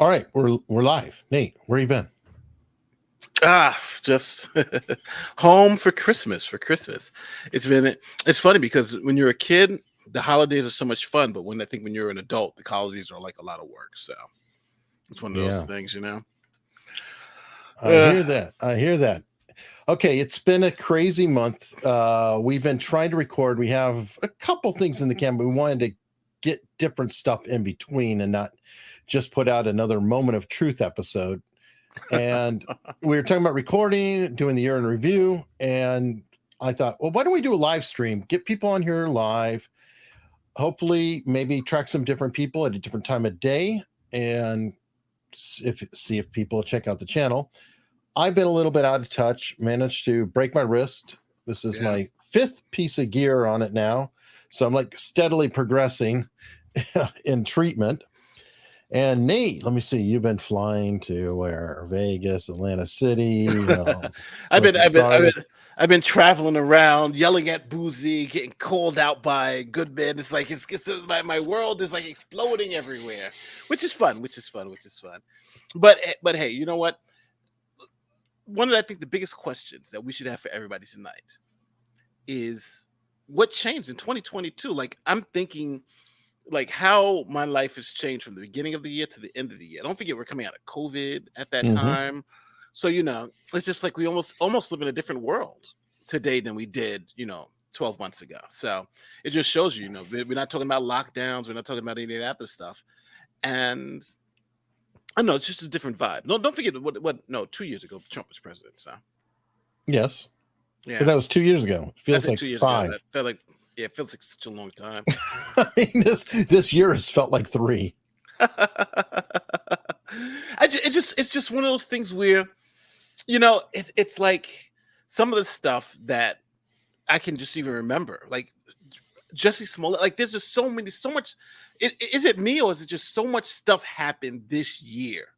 All right, we're live. Nate, where you been? Just home for Christmas. It's funny because when you're a kid, the holidays are so much fun, but when you're an adult, the holidays are like a lot of work. So it's one of those Yeah, things, you know. I Uh, hear that. I hear that. Okay, it's been a crazy month. We've been trying to record. We have a couple things in the can, but we wanted to get different stuff in between and not just put out another moment of truth episode. And we were talking about recording, doing the year in review, and I thought, well, why don't we do a live stream? Get people on here live. Hopefully, maybe track some different people at a different time of day, and see if people check out the channel. I've been a little bit out of touch, managed to break my wrist. This is yeah. my fifth piece of gear on it now. So I'm like steadily progressing in treatment. And Nate, let me see, you've been flying to where? Vegas, Atlantic City, I've with been the I've been I've stars. been I've been traveling around, yelling at Bouzy, getting called out by good men. It's like my world is like exploding everywhere, which is fun. But hey, you know what? One of I think the biggest questions that we should have for everybody tonight is what changed in 2022. Like I'm thinking like how my life has changed from the beginning of the year to the end of the year. Don't forget we're coming out of COVID at that Mm-hmm. time. So it's just like we almost live in a different world today than we did, 12 months ago. So it just shows we're not talking about lockdowns, we're not talking about any of that other stuff. And I don't know, it's just a different vibe. No, don't forget what no, 2 years ago Trump was president. So Yes. But yeah. that was 2 years ago. It I feels said like 2 years ago. five. That felt like it feels like such a long time. I mean, this year has felt like three. It's just one of those things where it's like some of the stuff that I can just even remember, like Jesse Smollett. Like there's just so much. Is it me or is it just so much stuff happened this year?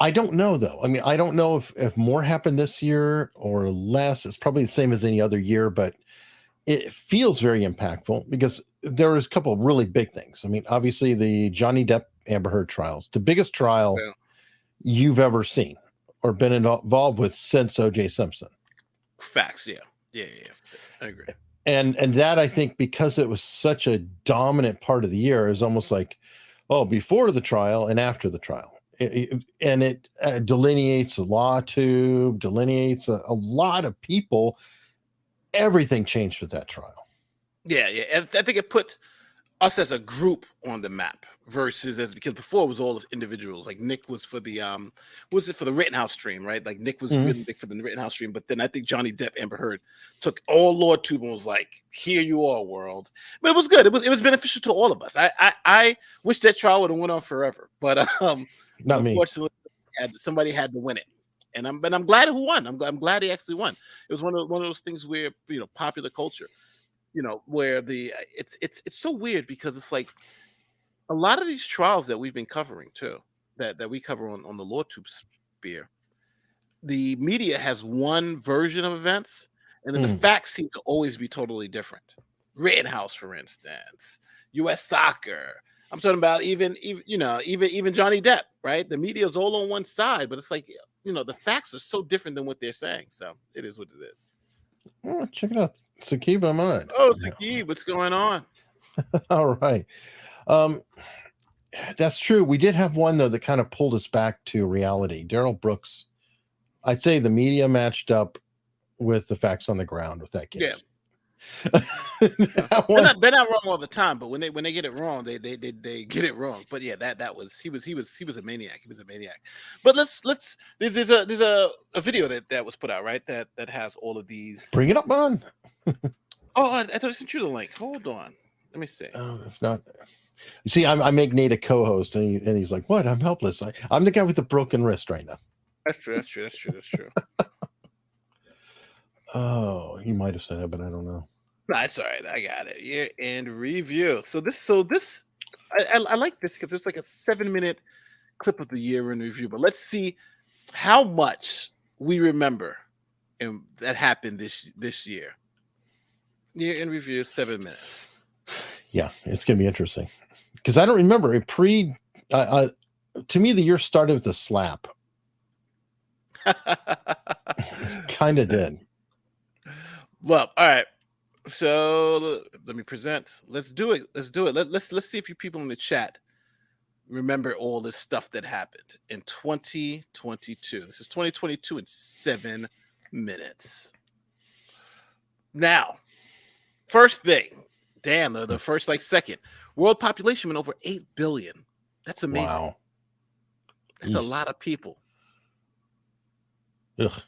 I don't know though. I mean, I don't know if more happened this year or less. It's probably the same as any other year, but it feels very impactful because there was a couple of really big things. I mean, obviously the Johnny Depp Amber Heard trials, the biggest trial Yeah. you've ever seen or been involved with since O.J. Simpson. Facts, yeah. I agree. And that I think because it was such a dominant part of the year is almost like, oh, before the trial and after the trial. It delineates a law tube, delineates a lot of people. Everything changed with that trial. Yeah. And I think it put us as a group on the map versus because before it was all individuals. Like Nick was for the was it for the Rittenhouse stream, right? Like Nick was Mhm. really big for the Rittenhouse stream, but then I think Johnny Depp Amber Heard took all Lord Tube and was like, here you are, world. But it was good. It was beneficial to all of us. I wish that trial would have went on forever, but Not me. unfortunately somebody had to win it. And I'm glad who won. I'm glad he actually won. It was one of those things where popular culture, where it's so weird because it's like a lot of these trials that we've been covering too, that we cover on the LawTube sphere, the media has one version of events, and then the Mm. facts seem to always be totally different. Rittenhouse, for instance, U.S. soccer. I'm talking about even Johnny Depp, right? The media is all on one side, but it's like the facts are so different than what they're saying. So it is what it is. Oh, check it out. Sakib Ahmad. Oh, Saqib, what's going on? All right. Um, that's true. We did have one though that kind of pulled us back to reality. Daryl Brooks. I'd say the media matched up with the facts on the ground with that Yeah. case. Yeah. That one, They're not wrong all the time, but when they get it wrong, they get it wrong. But yeah, that was he was a maniac. He was a maniac. But let's there's a video that was put out, right? That has all of these. bring it up, man. Oh, I thought I sent you the link. Hold on, let me see. If not, you see, I make Nate a co-host, and he's like, "What? I'm helpless. I'm the guy with the broken wrist right now." That's true. Oh, he might have said it, but I don't know. That's all right. I got it. Year end review. So this I like this because there's like a 7-minute clip of the year in review. But let's see how much we remember and that happened this year. Year in review, 7 minutes. Yeah, it's gonna be interesting because I don't remember it To me, the year started with a slap. Kind of did. Well, all right. So let me present. Let's do it. Let's do it. Let's see if you people in the chat remember all this stuff that happened in 2022. This is 2022 in 7 minutes. Now, first thing, damn, the first second, world population went over 8 billion. That's amazing. Wow. That's a lot of people. Ugh.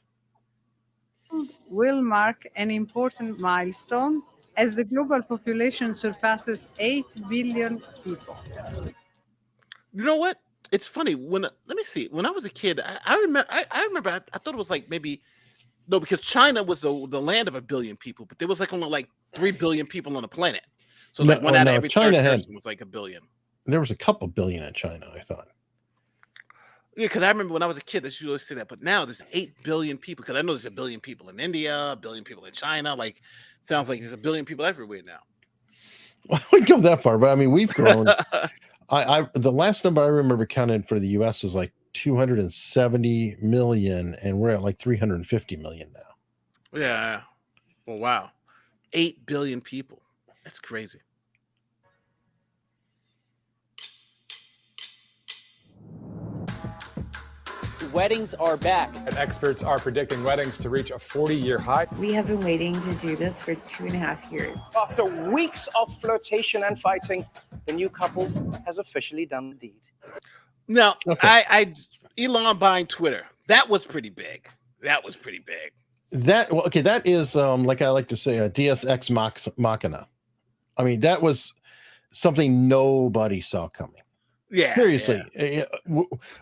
Will mark an important milestone as the global population surpasses 8 billion people. You know what? It's funny when let me see. When I was a kid, I remember. I remember. I thought it was maybe no, because China was the land of 1 billion people, but there was only 3 billion people on the planet. So one out of every China third person was 1 billion. There was a couple billion in China, I thought. Yeah, because I remember when I was a kid, they used to say that. But now there's 8 billion people. Because I know there's 1 billion people in India, 1 billion people in China. Sounds like there's 1 billion people everywhere now. Well, we go that far, but I mean, we've grown. The last number I remember counted for the U.S. was 270 million, and we're at 350 million now. Yeah. Well, wow. 8 billion people. That's crazy. Weddings are back. And experts are predicting weddings to reach a 40-year high. We have been waiting to do this for 2.5 years. After weeks of flirtation and fighting, the new couple has officially done the deed. Now, okay. Elon buying Twitter, that was pretty big. That is like I like to say, a Deus Ex Machina. I mean, that was something nobody saw coming. Yeah, seriously. Yeah.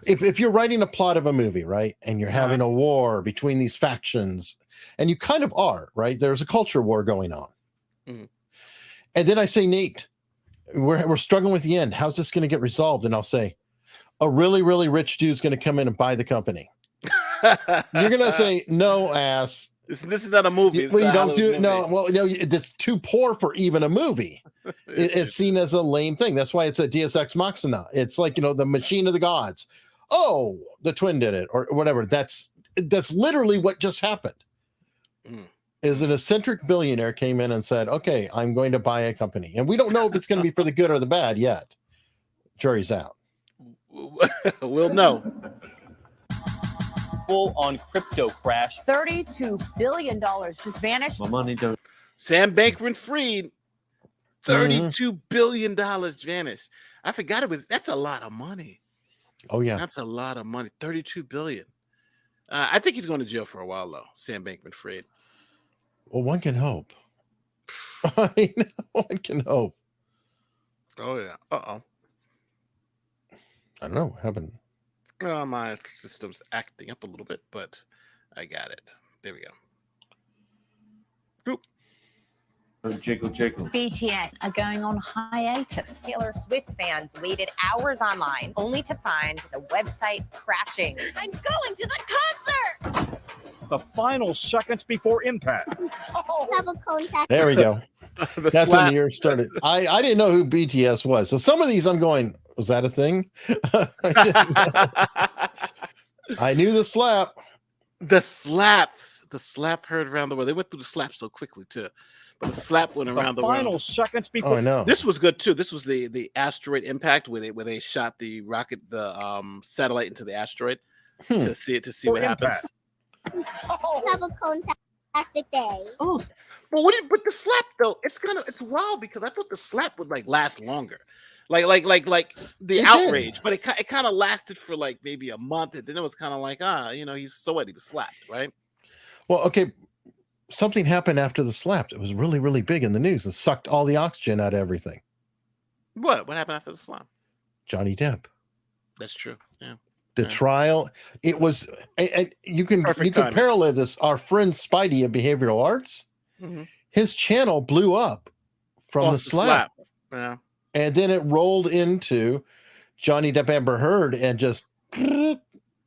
If you're writing a plot of a movie, right, and you're having a war between these factions, and you kind of are, right? There's a culture war going on. Mm-hmm. And then I say, Nate, we're struggling with the end. How's this going to get resolved? And I'll say, a really, really rich dude's going to come in and buy the company. You're going to say, no, ass. This is not a movie. Well, you don't do it. No, well, no, it's too poor for even a movie. It's seen as a lame thing. That's why it's a Deus Ex Machina. It's the machine of the gods. Oh, the twin did it, or whatever. That's literally what just happened. Is an eccentric billionaire came in and said, okay, I'm going to buy a company. And we don't know if it's going to be for the good or the bad yet. Jury's out. We'll know. Full-on crypto crash. $32 billion just vanished. My money don't. Sam Bankman-Fried, $32 billion vanished. I forgot that's a lot of money. Oh, yeah. That's a lot of money. $32 billion. I think he's going to jail for a while, though, Sam Bankman-Fried. Well, one can hope. I know, one can hope. Oh, yeah. Uh-oh. I don't know what happened. My system's acting up a little bit, but I got it. There we go. Oop. Jiggle, jiggle. BTS are going on hiatus. Taylor Swift fans waited hours online only to find the website crashing. I'm going to the concert! The final seconds before impact. There we go. That's when the year started. I didn't know who BTS was. So some of these I'm going, was that a thing? I knew the slap. The slap heard around the world. They went through the slap so quickly too. But the slap went around the world. Final seconds before. Oh, I know. This was good too. This was the asteroid impact where they shot the rocket, the satellite into the asteroid to see what happens. Have a fantastic day. Oh, well, but the slap though, it's wild because I thought the slap would last longer, like the outrage, did. But it kind of lasted for maybe a month, and then it was kind of he's so what, he was slapped, right? Well, okay, something happened after the slap. It was really, really big in the news and sucked all the oxygen out of everything. What happened after the slap? Johnny Depp. That's true. Yeah. The trial, it was, and you can parallel this. Our friend Spidey of behavioral arts, his channel blew up from the slap. Yeah. And then it rolled into Johnny Depp Amber Heard and just, I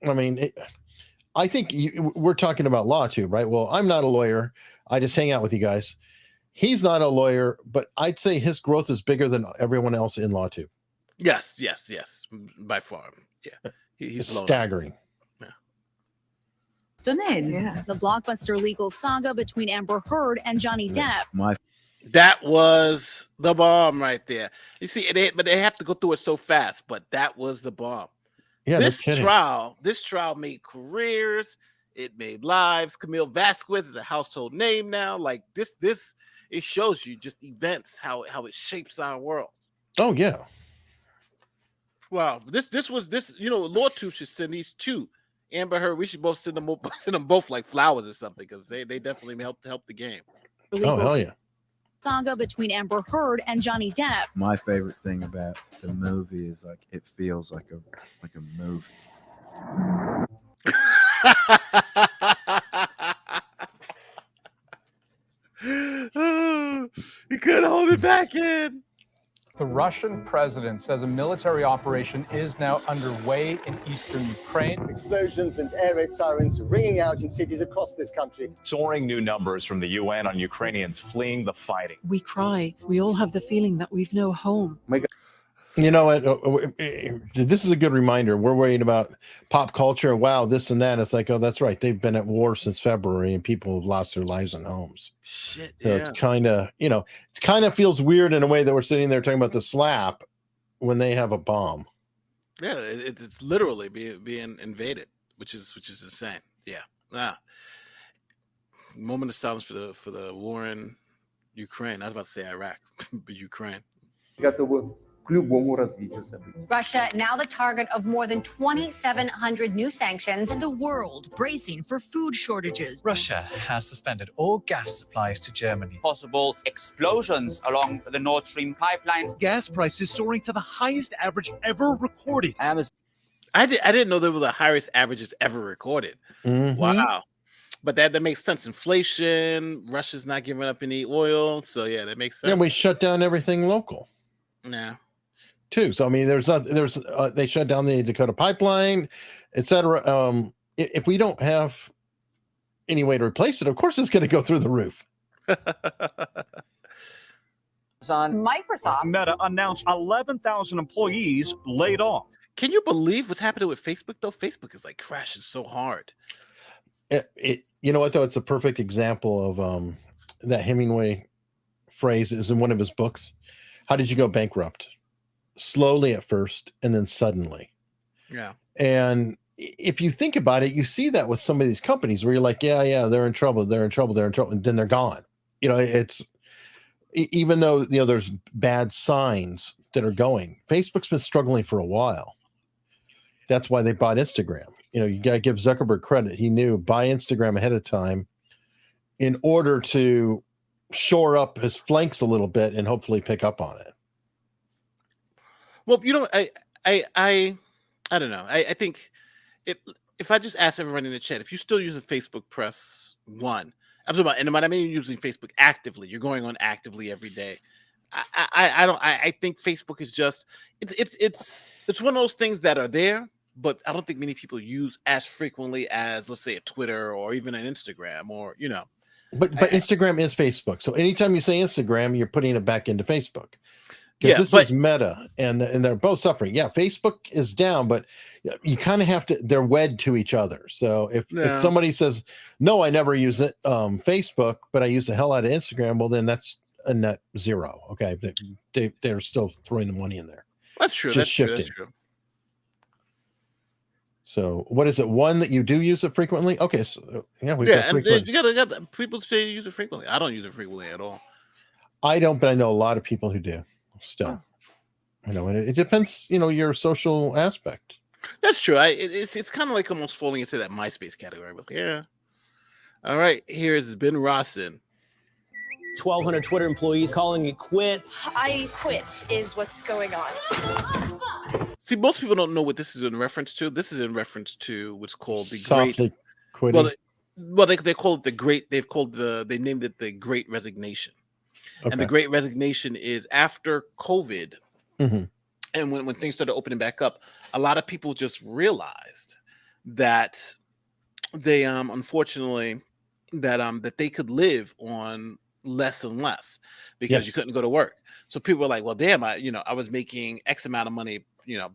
mean, I think we're talking about law too, right? Well, I'm not a lawyer. I just hang out with you guys. He's not a lawyer, but I'd say his growth is bigger than everyone else in law too. Yes, by far. Yeah, he's It's blown up. staggering. Stunning. Yeah. The blockbuster legal saga between Amber Heard and Johnny Depp. That was the bomb right there. You see, but they have to go through it so fast. But that was the bomb. Yeah, this no kidding. trial made careers. It made lives. Camille Vasquez is a household name now. Like this, it shows you just events how it shapes our world. Oh yeah. Wow, this was LawTube should send these two. Amber Heard, we should both send them both like flowers or something because they definitely help the game. Oh hell yeah. Saga between Amber Heard and Johnny Depp. My favorite thing about the movie is like it feels like a movie. He couldn't hold it back in. The Russian president says a military operation is now underway in eastern Ukraine. Explosions and air raid sirens ringing out in cities across this country. Soaring new numbers from the UN on Ukrainians fleeing the fighting. We cry. We all have the feeling that we've no home. You know what? This is a good reminder. We're worried about pop culture. Wow, this and that. It's like, oh, that's right. They've been at war since February, and people have lost their lives and homes. Shit. So it's kind of feels weird in a way that we're sitting there talking about the slap when they have a bomb. Yeah, it's literally being invaded, which is insane. Yeah. Moment of silence for the war in Ukraine. I was about to say Iraq, but Ukraine. Russia now the target of more than 2,700 new sanctions. The world bracing for food shortages. Russia has suspended all gas supplies to Germany. Possible explosions along the Nord Stream pipelines. Gas prices soaring to the highest average ever recorded. I didn't know they were the highest averages ever recorded. Mm-hmm. Wow. But that makes sense. Inflation, Russia's not giving up any oil. So yeah, that makes sense. Yeah, we shut down everything local. Yeah. Too. So I mean, they shut down the Dakota pipeline, etc. If we don't have any way to replace it, of course it's going to go through the roof. Microsoft. Meta announced 11,000 employees laid off. Can you believe what's happening with Facebook though? Facebook is like crashing so hard. You know what though? It's a perfect example of that Hemingway phrase is in one of his books. How did you go bankrupt? Slowly at first, and then suddenly. Yeah. And if you think about it, you see that with some of these companies where you're like, yeah, they're in trouble, and then they're gone. It's even though there's bad signs that are going. Facebook's been struggling for a while. That's why they bought Instagram. You gotta give Zuckerberg credit. He knew buy Instagram ahead of time in order to shore up his flanks a little bit and hopefully pick up on it. Well, I don't know. I think if I just ask everybody in the chat, if you still using Facebook, press 1. I'm talking about, and I mean using Facebook actively. You're going on actively every day. I think Facebook is just it's one of those things that are there, but I don't think many people use as frequently as, let's say, a Twitter or even an Instagram or But Instagram is Facebook. So anytime you say Instagram, you're putting it back into Facebook. Because this is Meta, and they're both suffering. Yeah, Facebook is down, but you kind of have to. They're wed to each other. So if somebody says, "No, I never use it, Facebook, but I use the hell out of Instagram," well, then that's a net zero. Okay, they're still throwing the money in there. That's true. That's true. So what is it? One that you do use it frequently? Okay, so and you got people say you use it frequently. I don't use it frequently at all. I don't, but I know a lot of people who do. Still, and it depends. Your social aspect. That's true. It's kind of like almost falling into that MySpace category. But yeah. All right. Here's Ben Rossin. 1,200 Twitter employees calling it quits. I quit is what's going on. See, most people don't know what this is in reference to. This is in reference to what's called the softly quitting. Well, they call it the great. They named it the Great Resignation. Okay. And the Great Resignation is after COVID, and when things started opening back up, a lot of people just realized that they unfortunately that they could live on less and less because you couldn't go to work. So people were like, well, damn, I was making X amount of money,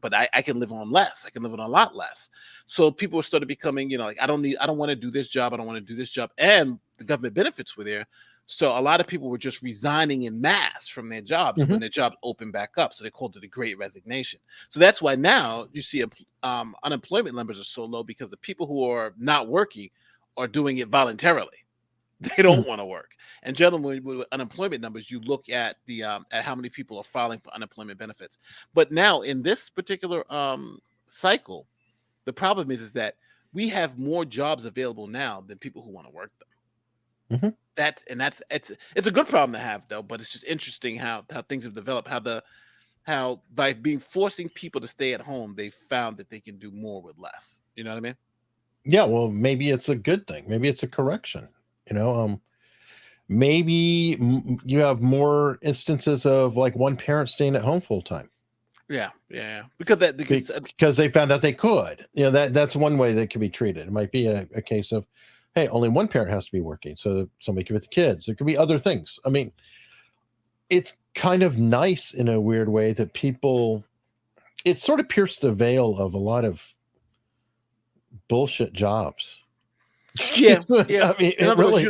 but I can live on less. I can live on a lot less. So people started becoming, like, I don't want to do this job. I don't want to do this job. And the government benefits were there. So a lot of people were just resigning in mass from their jobs when their jobs opened back up. So they called it the Great Resignation. So that's why now you see unemployment numbers are so low, because the people who are not working are doing it voluntarily. They don't want to work. And generally, with unemployment numbers, you look at the at how many people are filing for unemployment benefits. But now in this particular cycle, the problem is that we have more jobs available now than people who want to work them. It's a good problem to have, though. But it's just interesting how things have developed. How by forcing people to stay at home, they found that they can do more with less. You know what I mean? Yeah. Well, maybe it's a good thing. Maybe it's a correction. Maybe you have more instances of like one parent staying at home full time. Yeah. Because they found out they could. That's one way that could be treated. It might be a case of, hey, only one parent has to be working, so somebody can with the kids. There could be other things. I mean, it's kind of nice in a weird way that people. It sort of pierced the veil of a lot of bullshit jobs. Yeah. I mean, it really.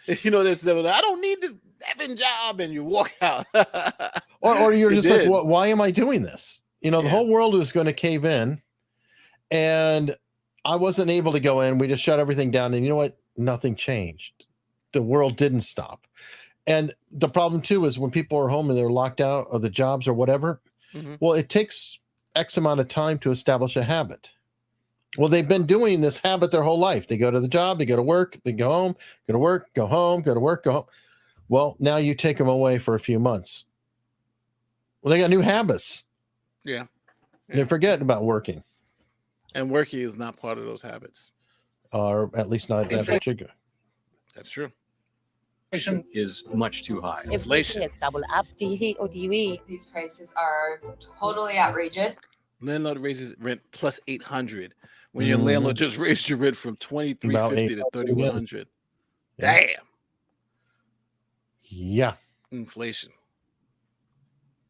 There's I don't need this effing job, and you walk out. or you're just like, well, why am I doing this? The whole world was going to cave in, and I wasn't able to go in. We just shut everything down, and you know what? Nothing changed. The world didn't stop. And the problem too is when people are home and they're locked out of the jobs or whatever. Well, it takes X amount of time to establish a habit. Well, they've been doing this habit their whole life. They go to the job, they go to work, they go home, go to work, go home, go to work, go home. Well, now you take them away for a few months. Well, they got new habits. Yeah. They forget about working. And working is not part of those habits. Or at least not that much. That's true. Inflation is much too high. Inflation is double up. These prices are totally outrageous. Landlord raises rent plus $800 when your landlord just raised your rent from $2,350 to $3,100. Damn. Yeah. Inflation.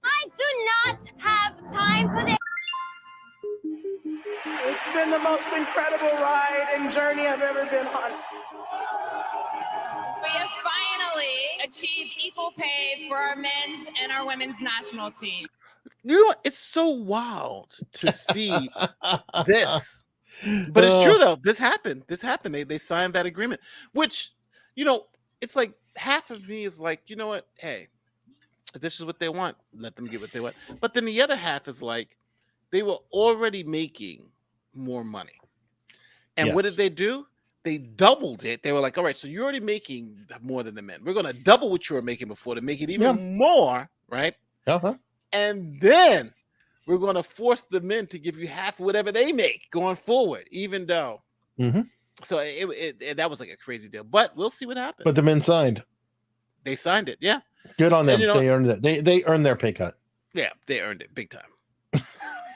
I do not have time for this. It's been the most incredible ride and journey I've ever been on. We have finally achieved equal pay for our men's and our women's national team. You know what? It's so wild to see this. But it's true, though. This happened. They signed that agreement, which, it's like half of me is like, you know what? Hey, if this is what they want, let them get what they want. But then the other half is like, they were already making more money. And what did they do? They doubled it. They were like, all right, so you're already making more than the men. We're going to double what you were making before to make it even more, right? And then we're going to force the men to give you half of whatever they make going forward, even though. So that was like a crazy deal. But we'll see what happens. But the men signed. They signed it, yeah. Good on them. They earned it. They earned their pay cut. Yeah, they earned it big time.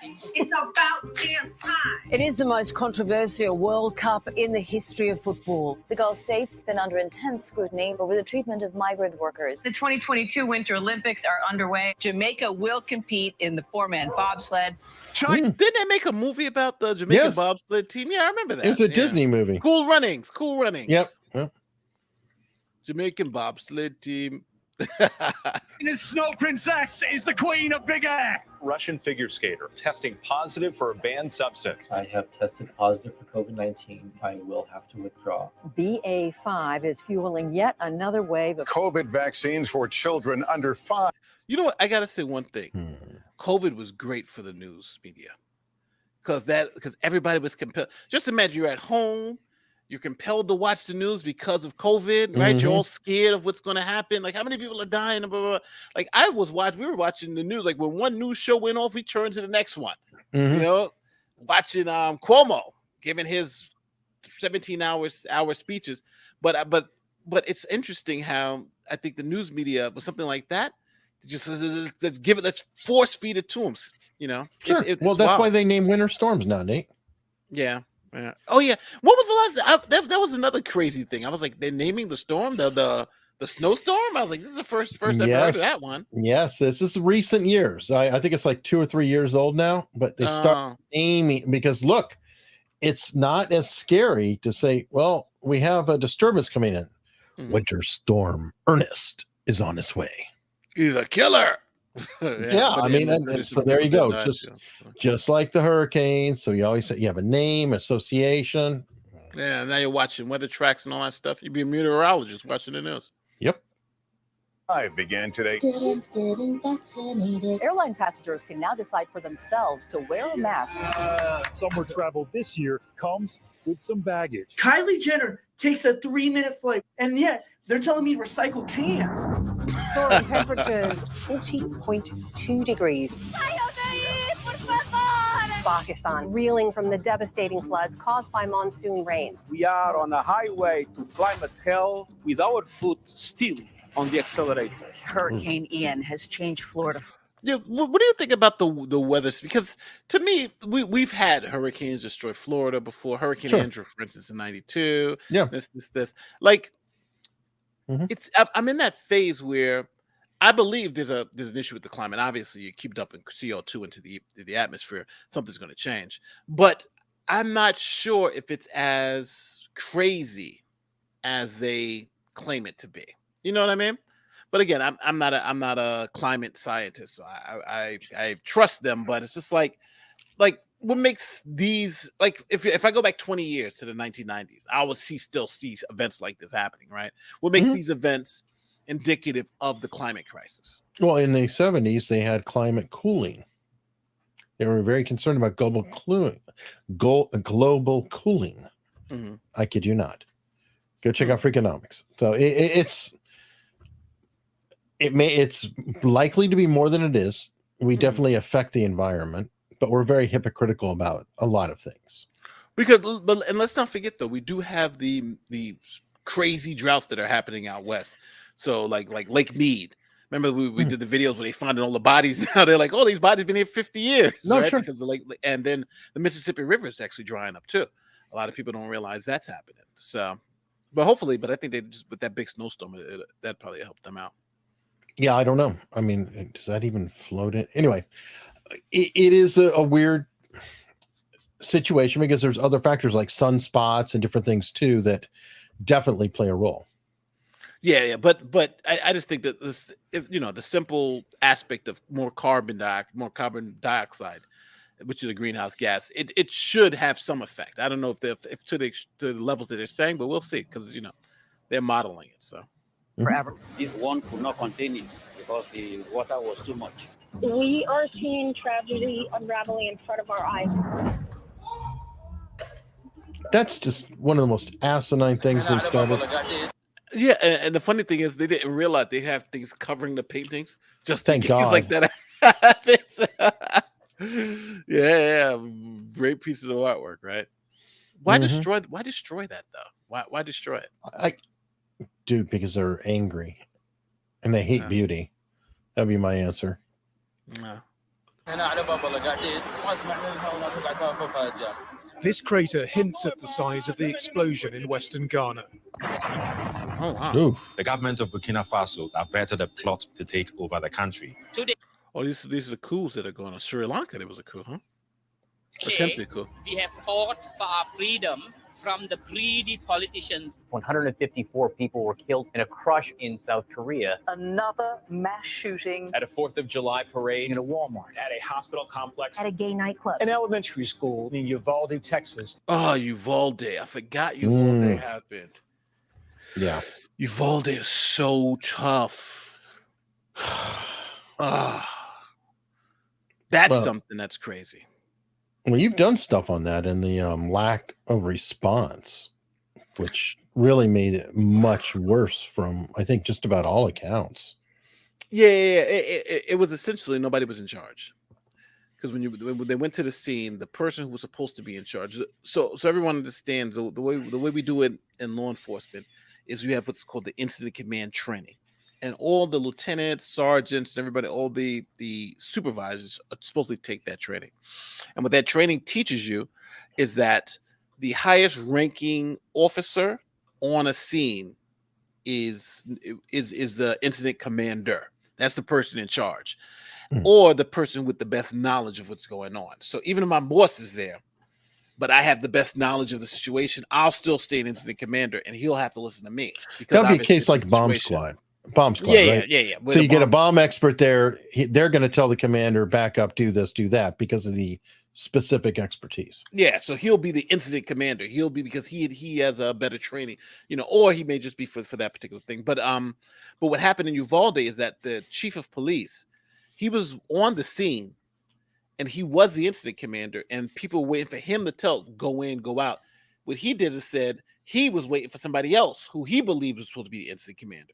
It's about damn time. It is the most controversial World Cup in the history of football. The Gulf states been under intense scrutiny over the treatment of migrant workers. The 2022 Winter Olympics are underway. Jamaica will compete in the four-man bobsled. Didn't they make a movie about the Jamaican bobsled team? Yeah, I remember that. It was a Disney movie. Cool Runnings. Yep. Jamaican bobsled team. And his snow princess is the queen of big air. Russian figure skater testing positive for a banned substance. I have tested positive for COVID-19. I will have to withdraw. BA5 is fueling yet another wave of COVID vaccines for children under 5. You know what? I got to say one thing. COVID was great for the news media because everybody was compelled. Just imagine you're at home. You're compelled to watch the news because of COVID, right? You're all scared of what's going to happen. Like, how many people are dying? Blah, blah, blah. Like, we were watching the news. Like, when one news show went off, we turned to the next one. Watching Cuomo giving his 17-hour speeches. But it's interesting how I think the news media with something like that, just let's force feed it to them. Sure. Well, that's why they name winter storms now, Nate. Yeah. Yeah. Oh yeah. What was the last? That was another crazy thing. I was like, they're naming the storm the The snowstorm? I was like, this is the first I've ever heard of that one. Yes, this is recent years. I think it's like 2 or 3 years old now, but they start aiming because look, it's not as scary to say, well, we have a disturbance coming in. Winter storm Ernest is on its way. He's a killer. I mean, and so there you go. Just like the hurricane. So you always say you have a name, association. Yeah, now you're watching weather tracks and all that stuff. You'd be a meteorologist watching the news. Yep. I began today. Airline passengers can now decide for themselves to wear a mask. Summer travel this year comes with some baggage. Kylie Jenner takes a 3-minute flight, and yet they're telling me to recycle cans. Soaring temperatures, 40.2 degrees. Pakistan reeling from the devastating floods caused by monsoon rains. We are on a highway to climate hell with our foot still on the accelerator. Hurricane Ian has changed Florida. Yeah, what do you think about the weather? Because to me, we've had hurricanes destroy Florida before. Hurricane Andrew, for instance, in '92. Yeah, this. Like, it's I'm in that phase where I believe there's an issue with the climate. Obviously, you keep dumping CO2 into the atmosphere, something's going to change. But I'm not sure if it's as crazy as they claim it to be. You know what I mean? But again, I'm not a climate scientist, so I trust them. But it's just like what makes these, like, if I go back 20 years to the 1990s, I would still see events like this happening, right? What makes these events indicative of the climate crisis? Well, in the 70s, they had climate cooling. They were very concerned about global cooling. I kid you not. Go check out Freakonomics. So it's likely to be more than it is. We definitely affect the environment, but we're very hypocritical about a lot of things. And let's not forget though, we do have the crazy droughts that are happening out west. So like Lake Mead. Remember we did the videos where they found all the bodies. Now they're like, oh, these bodies been here 50 years. No, right? sure. Because and then the Mississippi River is actually drying up too. A lot of people don't realize that's happening. So, but I think they just, with that big snowstorm, that probably helped them out. Yeah, I don't know. I mean, does that even float it? Anyway, it is a weird situation because there's other factors like sunspots and different things too that definitely play a role. Yeah, but I just think that this, the simple aspect of more carbon dioxide, which is a greenhouse gas, it should have some effect. I don't know if to the levels that they're saying, but we'll see because they're modeling it. So forever, this one could not contain it because the water was too much. We are seeing tragedy unraveling in front of our eyes. That's just one of the most asinine things they started. Yeah, and the funny thing is they didn't realize they have things covering the paintings. Just thank God, like that. yeah, great pieces of artwork, right? Why destroy that though? Why destroy it? Dude, because they're angry and they hate beauty. That'd be my answer. No. This crater hints at the size of the explosion in Western Ghana. Oh, wow. Ooh. The government of Burkina Faso averted a plot to take over the country. Oh, these are the coups that are going on. Sri Lanka, there was a coup, huh? Attempted coup. We have fought for our freedom from the greedy politicians. 154 people were killed in a crush in South Korea. Another mass shooting At a 4th of July parade. In a Walmart. At a hospital complex. at a gay nightclub. An elementary school in Uvalde, Texas. Oh, Uvalde. I forgot Uvalde happened. Yeah. Uvalde is so tough. That's something that's crazy. Well, you've done stuff on that and the lack of response, which really made it much worse from, I think, just about all accounts. Yeah. It was essentially nobody was in charge. Because when they went to the scene, the person who was supposed to be in charge. So everyone understands the way we do it in law enforcement is you have what's called the incident command training. And all the lieutenants, sergeants, and everybody, all the supervisors are supposed to take that training. And what that training teaches you is that the highest ranking officer on a scene is the incident commander. That's the person in charge, or the person with the best knowledge of what's going on. So even if my boss is there, but I have the best knowledge of the situation, I'll still stay an incident commander, and he'll have to listen to me. That'll be a case like Bomb Squad. Bomb Squad, right? Yeah. So you get a bomb expert there. They're going to tell the commander, back up, do this, do that, because of the specific expertise. Yeah, so he'll be the incident commander. He'll be, because he has a better training, or he may just be for that particular thing. But what happened in Uvalde is that the chief of police, he was on the scene, and he was the incident commander, and people were waiting for him to tell, go in, go out. What he did is said he was waiting for somebody else who he believed was supposed to be the incident commander.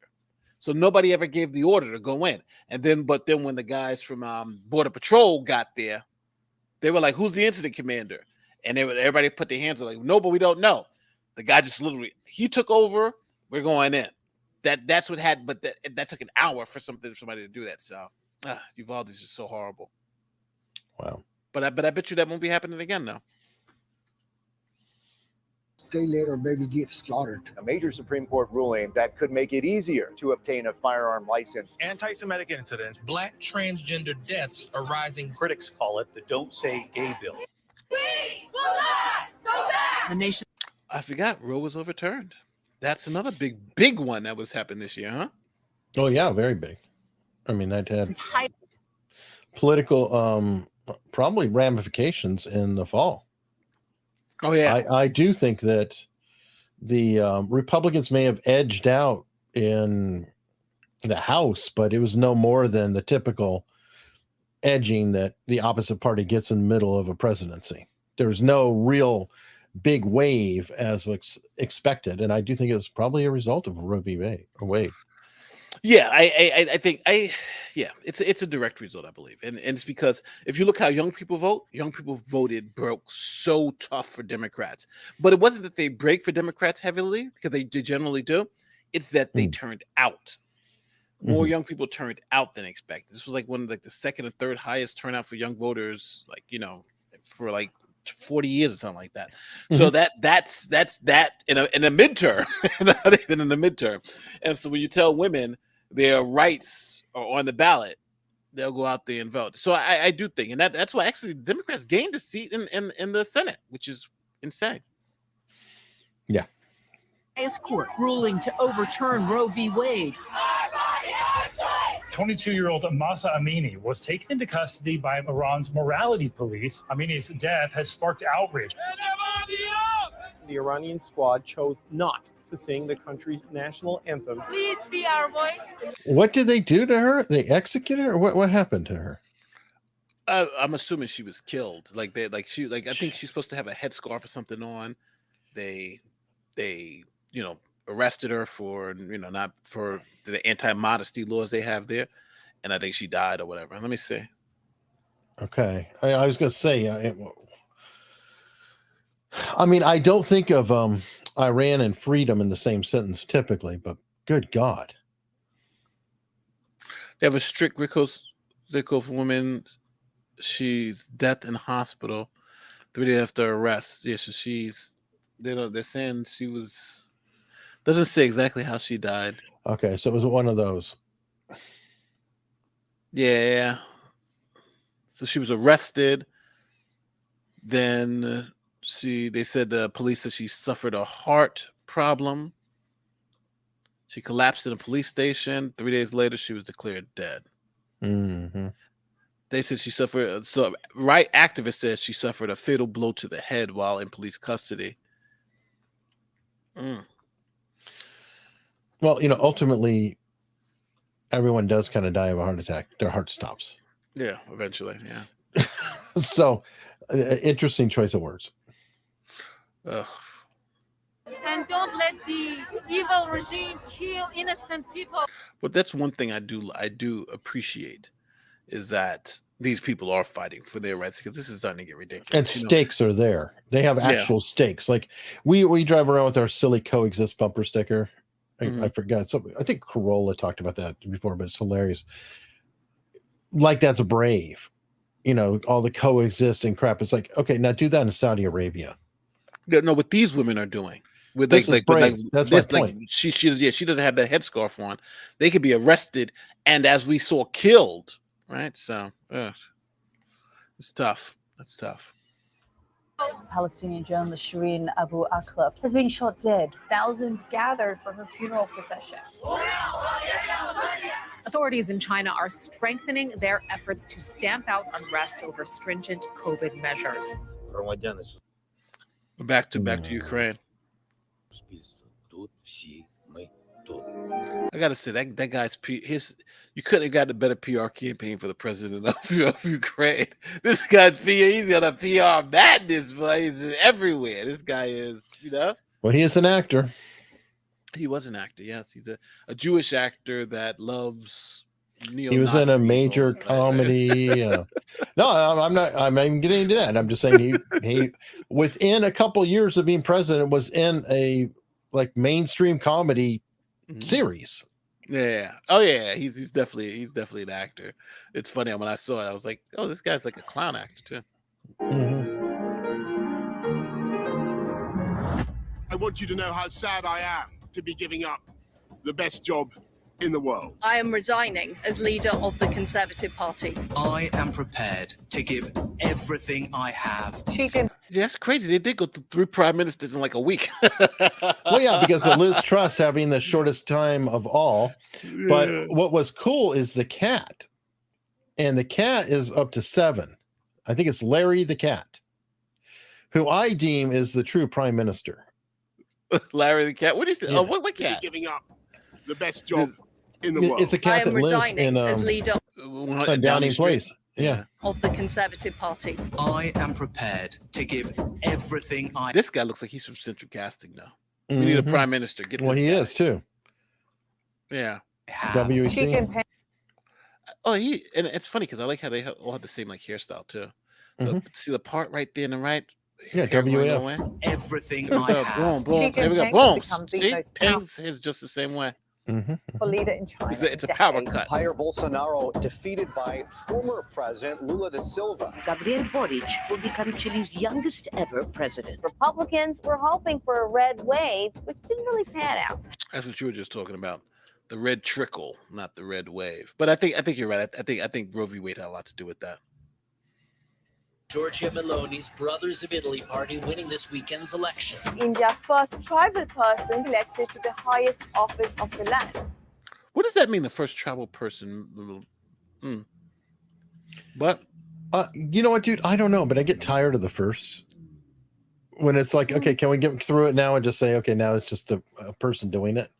So nobody ever gave the order to go in. But then when the guys from Border Patrol got there, they were like, "Who's the incident commander?" And everybody put their hands up like, "No, but we don't know." The guy just literally, he took over. We're going in. That's what had, but that took an hour for somebody to do that. So Uvalde is just so horrible. Wow. But I bet you that won't be happening again now. Stay later, baby, get slaughtered. A major Supreme Court ruling that could make it easier to obtain a firearm license. Anti-Semitic incidents, Black transgender deaths are rising. Critics call it the Don't Say Gay bill. We will not go back. The nation. I forgot Roe was overturned. That's another big one that was happening this year, huh? Oh yeah, very big. I mean, that had political probably ramifications in the fall. Oh yeah, I do think that the Republicans may have edged out in the House, but it was no more than the typical edging that the opposite party gets in the middle of a presidency. There was no real big wave as was expected, and I do think it was probably a result of Roe v. Wade. Yeah, I think it's a direct result, I believe, and it's because if you look how young people broke so tough for Democrats, but it wasn't that they break for Democrats heavily, because they generally do. It's that they turned out. More young people turned out than expected. This was like one of the second or third highest turnout for young voters, for 40 years or something like that. So that's that in a midterm, not even in a midterm. And so when you tell women their rights are on the ballot, they'll go out there and vote. So I do think, and that's why actually Democrats gained a seat in the Senate, which is insane. Yeah. Highest court ruling to overturn Roe v. Wade. 22-year-old Mahsa Amini was taken into custody by Iran's morality police. Amini's death has sparked outrage. The Iranian squad chose not to sing the country's national anthem. Please be our voice. What did they do to her? They executed her? Or what happened to her? I'm assuming she was killed. I think she's supposed to have a headscarf or something on. They arrested her for not for the anti-modesty laws they have there, and I think she died or whatever. Let me see. Okay, I was going to say, I mean, I don't think of Iran and freedom in the same sentence typically, but good God, they have a strict record for women. She's death in hospital 3 days after arrest. Yeah, so they're saying she was. Doesn't say exactly how she died. Okay, so it was one of those. Yeah. So she was arrested. Then they said the police said she suffered a heart problem. She collapsed in a police station. 3 days later, she was declared dead. Mm-hmm. They said she suffered. So right activist says she suffered a fatal blow to the head while in police custody. Well, ultimately, everyone does kind of die of a heart attack. Their heart stops. Yeah, eventually, yeah. So, interesting choice of words. And don't let the evil regime kill innocent people. But that's one thing I do appreciate, is that these people are fighting for their rights, because this is starting to get ridiculous. And stakes are there. They have actual stakes. Like we drive around with our silly coexist bumper sticker. I forgot. So I think Corolla talked about that before, but it's hilarious. Like that's brave, all the coexist and crap. It's like, okay, now do that in Saudi Arabia. No, what these women are doing, with This is brave. That's my this, point. she doesn't have that headscarf on. They could be arrested and, as we saw, killed. Right, so it's tough. That's tough. Palestinian journalist Shireen Abu Akleh has been shot dead. Thousands gathered for her funeral procession. Authorities in China are strengthening their efforts to stamp out unrest over stringent COVID measures. Back to Ukraine. I gotta say that guy's you couldn't have got a better PR campaign for the president of Ukraine. This guy's he's got a PR madness, but he's everywhere. This guy is, Well, he is an actor. He was an actor, yes. He's a Jewish actor that loves neo-Nazis. He was in a major comedy. No, I'm not even getting into that. I'm just saying he within a couple years of being president was in a mainstream comedy series. Yeah. Oh yeah. He's definitely an actor. It's funny when I saw it, I was like, oh, this guy's like a clown actor too. I want you to know how sad I am to be giving up the best job in the world. I am resigning as leader of the Conservative Party. I am prepared to give everything I have. Yeah, that's crazy. They did go through 3 prime ministers in like a week. Well, yeah, because of Liz Truss having the shortest time of all. But what was cool is the cat. And the cat is up to 7. I think it's Larry the cat, who I deem is the true prime minister. Larry the cat? What do you say? Yeah. Oh, what cat? Giving up the best job in the world. It's a cat that lives in as leader Downing Place. Yeah. of the Conservative Party. I am prepared to give everything I. This guy looks like he's from Central Casting now. We need a prime minister. Get this he guy. is too. Yeah. WEC. Oh, and it's funny because I like how they all have the same hairstyle too. See the part right there in the right. Yeah, WEF. Everything I have. Boom. There we go. Boom. See, Pence is just the same way. For leader in China. It's a power cut. Jair Bolsonaro defeated by former President Lula da Silva. Gabriel Boric will become Chile's youngest ever president. Republicans were hoping for a red wave, which didn't really pan out. That's what you were just talking about. The red trickle, not the red wave. But I think you're right. I think Roe v. Wade had a lot to do with that. Giorgia Meloni's Brothers of Italy party winning this weekend's election. India's first tribal person elected to the highest office of the land. What does that mean, the first tribal person? But you know what, dude? I don't know, but I get tired of the first. When it's like, okay, can we get through it now and just say, okay, now it's just a person doing it?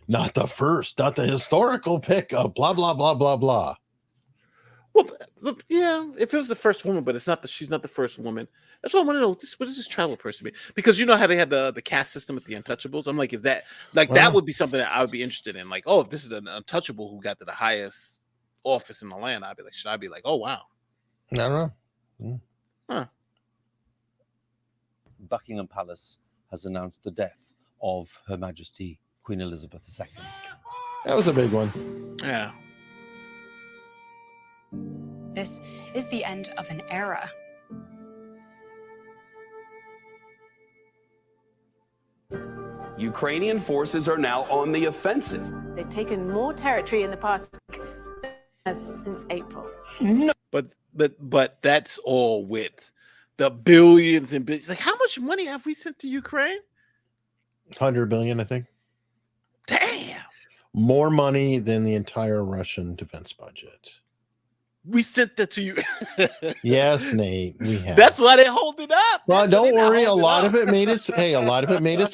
Not the first, not the historical pick of blah, blah, blah, blah, blah. Well, yeah, if it was the first woman, but she's not the first woman. That's what I want to know. What does this tribal person mean? Because you know how they had the caste system with the Untouchables. I'm like, is that that would be something that I would be interested in? Like, oh, if this is an untouchable who got to the highest office in the land, should I be like, oh wow? I don't know. Huh. Buckingham Palace has announced the death of Her Majesty Queen Elizabeth II. That was a big one. Yeah. This is the end of an era. Ukrainian forces are now on the offensive. They've taken more territory in the past since April. No. But that's all with the billions and billions. Like, how much money have we sent to Ukraine? 100 billion, I think. Damn. More money than the entire Russian defense budget. We sent that to you. Yes, Nate, we have. That's why they hold it up. Well, don't worry. A lot of it made its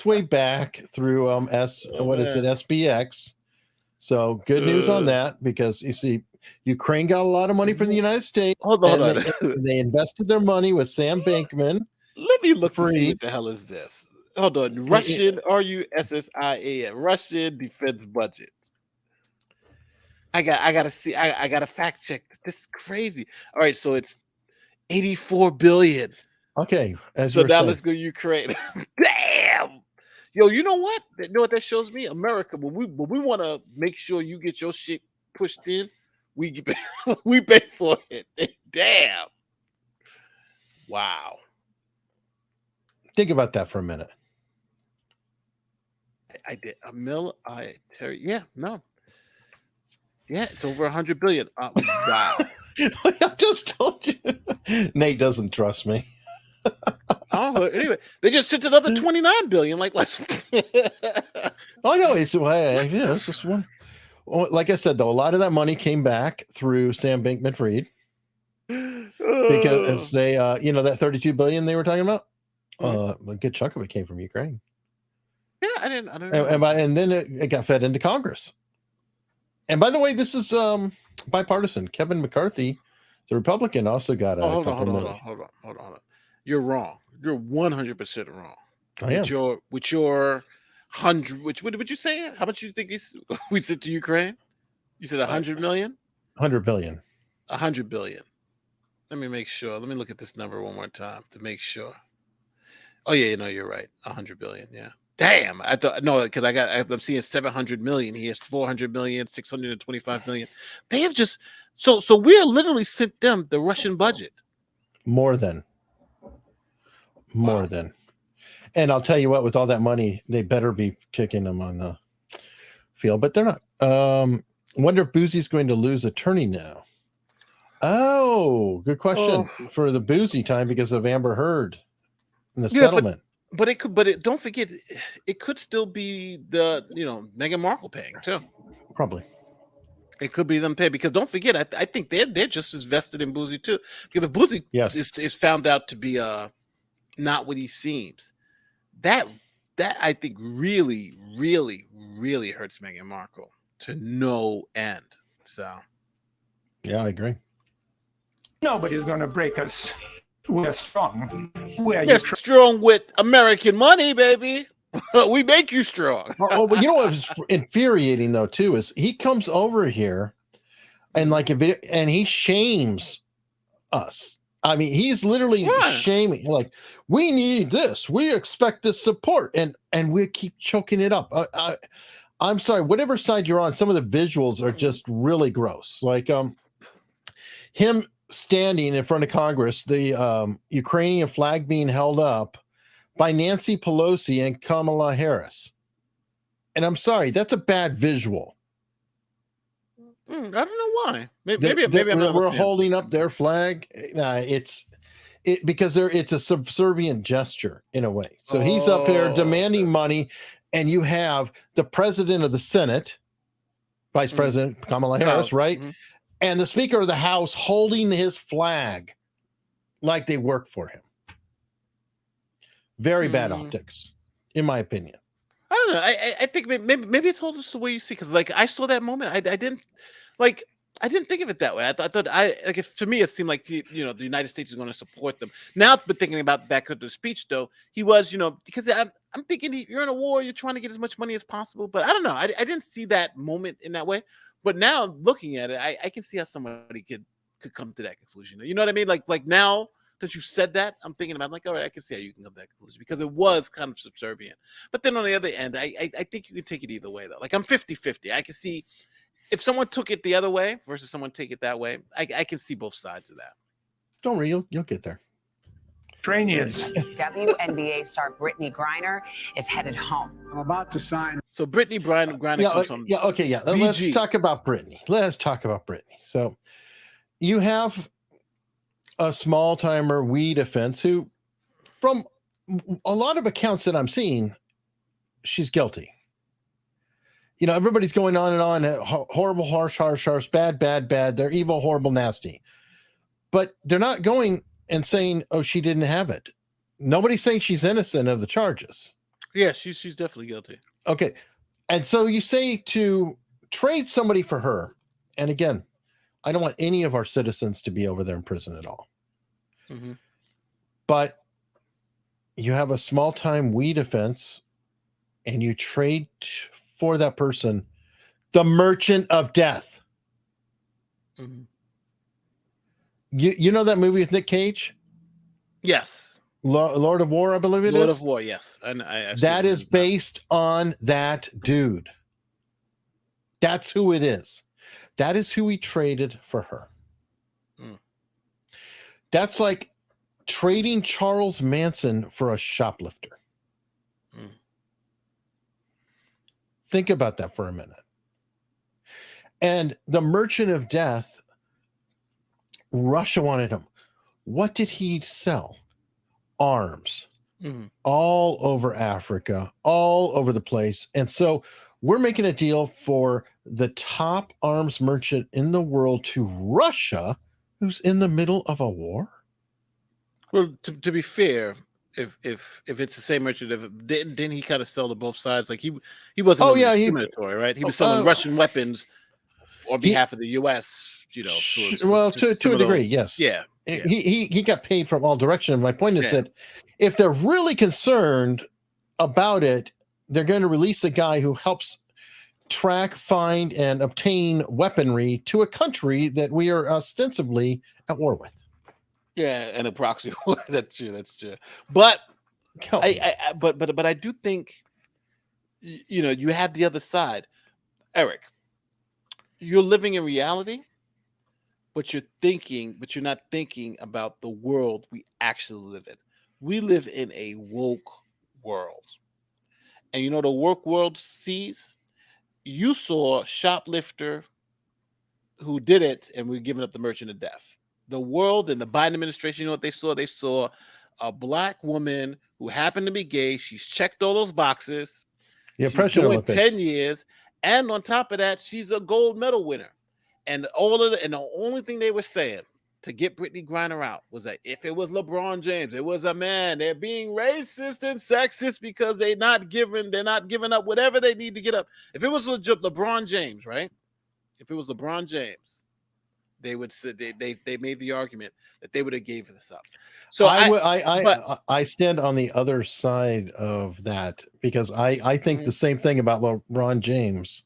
way back through SBX. So good news on that, because you see, Ukraine got a lot of money from the United States. Hold on. They invested their money with Sam Bankman. Let me look to see what the hell is this. Hold on. Russian RUSSIA, Russian defense budget. I gotta see. I gotta fact check. This is crazy. All right, so it's 84 billion. Okay. So now let's go Ukraine. Damn. Yo, you know what? You know what that shows me? America, when we want to make sure you get your shit pushed in, we pay for it. Damn. Wow. Think about that for a minute. I did a mill. Yeah, no. Yeah, it's over 100 billion. Wow. I just told you. Nate doesn't trust me. Oh, anyway, they just sent another 29 billion. Like, let's. Oh no, it's just one. Well, like I said, though, a lot of that money came back through Sam Bankman-Fried because they, that 32 billion they were talking about, a good chunk of it came from Ukraine. Yeah, I didn't know. And then it got fed into Congress. And by the way, this is bipartisan. Kevin McCarthy, the Republican, also got a Hold on. You're wrong. You're 100% wrong. I am. With your 100, what did you say? How much you think we sent to Ukraine? You said 100 million? 100 billion. 100 billion. Let me make sure. Let me look at this number one more time to make sure. Oh yeah, you're right. 100 billion. Yeah. Damn. I thought because I'm seeing 700 million. He has 400 million, 625 million. They have just so we're literally sent them the Russian budget. More than. And I'll tell you what, with all that money, they better be kicking them on the field, but they're not. Wonder if Bouzy's going to lose attorney now. Oh, good question for the Bouzy time because of Amber Heard and the settlement. But don't forget, it could still be the Meghan Markle paying too. Probably. It could be them paying because don't forget, I think they're just as vested in Bouzy too. Because if Bouzy is found out to be not what he seems, that I think really, really, really hurts Meghan Markle to no end. So yeah, I agree. Nobody's going to break us. We're strong. We're strong with American money, baby. We make you strong. Well, you know what was infuriating though too is he comes over here and and he shames us. I mean, he's literally shaming, like, we need this, we expect this support, and we keep choking it up. I'm sorry, whatever side you're on, some of the visuals are just really gross. Like him standing in front of Congress, the Ukrainian flag being held up by Nancy Pelosi and Kamala Harris. And I'm sorry, that's a bad visual. I don't know why. Maybe we're holding up their flag. It's because it's a subservient gesture in a way. So he's up there demanding money, and you have the president of the Senate, Vice President Kamala Harris, right? Mm-hmm. And the Speaker of the House holding his flag like they work for him. Very bad optics, in my opinion. I don't know. I think maybe it's all just the way you see. Because I saw that moment, I didn't think of it that way. I thought to me it seemed like the United States is going to support them. Now, but thinking about back at the speech though, he was because I'm thinking you're in a war, you're trying to get as much money as possible. But I don't know. I didn't see that moment in that way. But now looking at it, I can see how somebody could come to that conclusion. You know what I mean? Like now that you said that, I'm thinking about all right, I can see how you can come to that conclusion because it was kind of subservient. But then on the other end, I think you can take it either way though. Like I'm 50-50. I can see if someone took it the other way versus someone take it that way. I can see both sides of that. Don't worry, you'll get there. Ukrainians. WNBA star Brittany Griner is headed home. I'm about to sign. So Brittany Griner comes from Let's talk about Brittany. So you have a small timer weed offense who, from a lot of accounts that I'm seeing, she's guilty. Everybody's going on and on. Horrible, harsh, bad. They're evil, horrible, nasty. But they're not going and saying, oh, she didn't have it. Nobody's saying she's innocent of the charges. Yeah, she's definitely guilty. Okay. And so you say to trade somebody for her. And again, I don't want any of our citizens to be over there in prison at all. Mm-hmm. But you have a small time weed offense and you trade for that person the merchant of death. Mm-hmm. You know that movie with Nick Cage? Yes. Lord of War, I believe it is. Lord of War, yes. That is based on that dude. That's who it is. That is who he traded for her. Mm. That's like trading Charles Manson for a shoplifter. Think about that for a minute. And the Merchant of Death, Russia wanted him. What did he sell? Arms. All over Africa, all over the place. And so we're making a deal for the top arms merchant in the world to Russia, who's in the middle of a war. Well, to be fair, if it's the same merchant, didn't he kind of sell to both sides? Like he wasn't discriminatory, right? He was selling Russian weapons on behalf of the U.S. You know, to a degree, yes. Yeah. He got paid from all directions. My point is that if they're really concerned about it, they're going to release a guy who helps track, find, and obtain weaponry to a country that we are ostensibly at war with. Yeah, and a proxy war. That's true. But I do think, you know, you have the other side. Eric, you're living in reality, but you're not thinking about the world we actually live in. We live in a woke world. And you know the woke world sees? You saw a shoplifter who did it and we're giving up the Merchant of Death. The world and the Biden administration, you know what they saw? They saw a black woman who happened to be gay. She's checked all those boxes. The She's oppression doing Olympics. 10 years. And on top of that, she's a gold medal winner. And the only thing they were saying to get Brittany Griner out was that if it was LeBron James, it was a man. They're being racist and sexist because they're not giving up whatever they need to get up. If it was LeBron James, right? If it was LeBron James, they would say they made the argument that they would have gave this up. So I stand on the other side of that because I think the same thing about LeBron James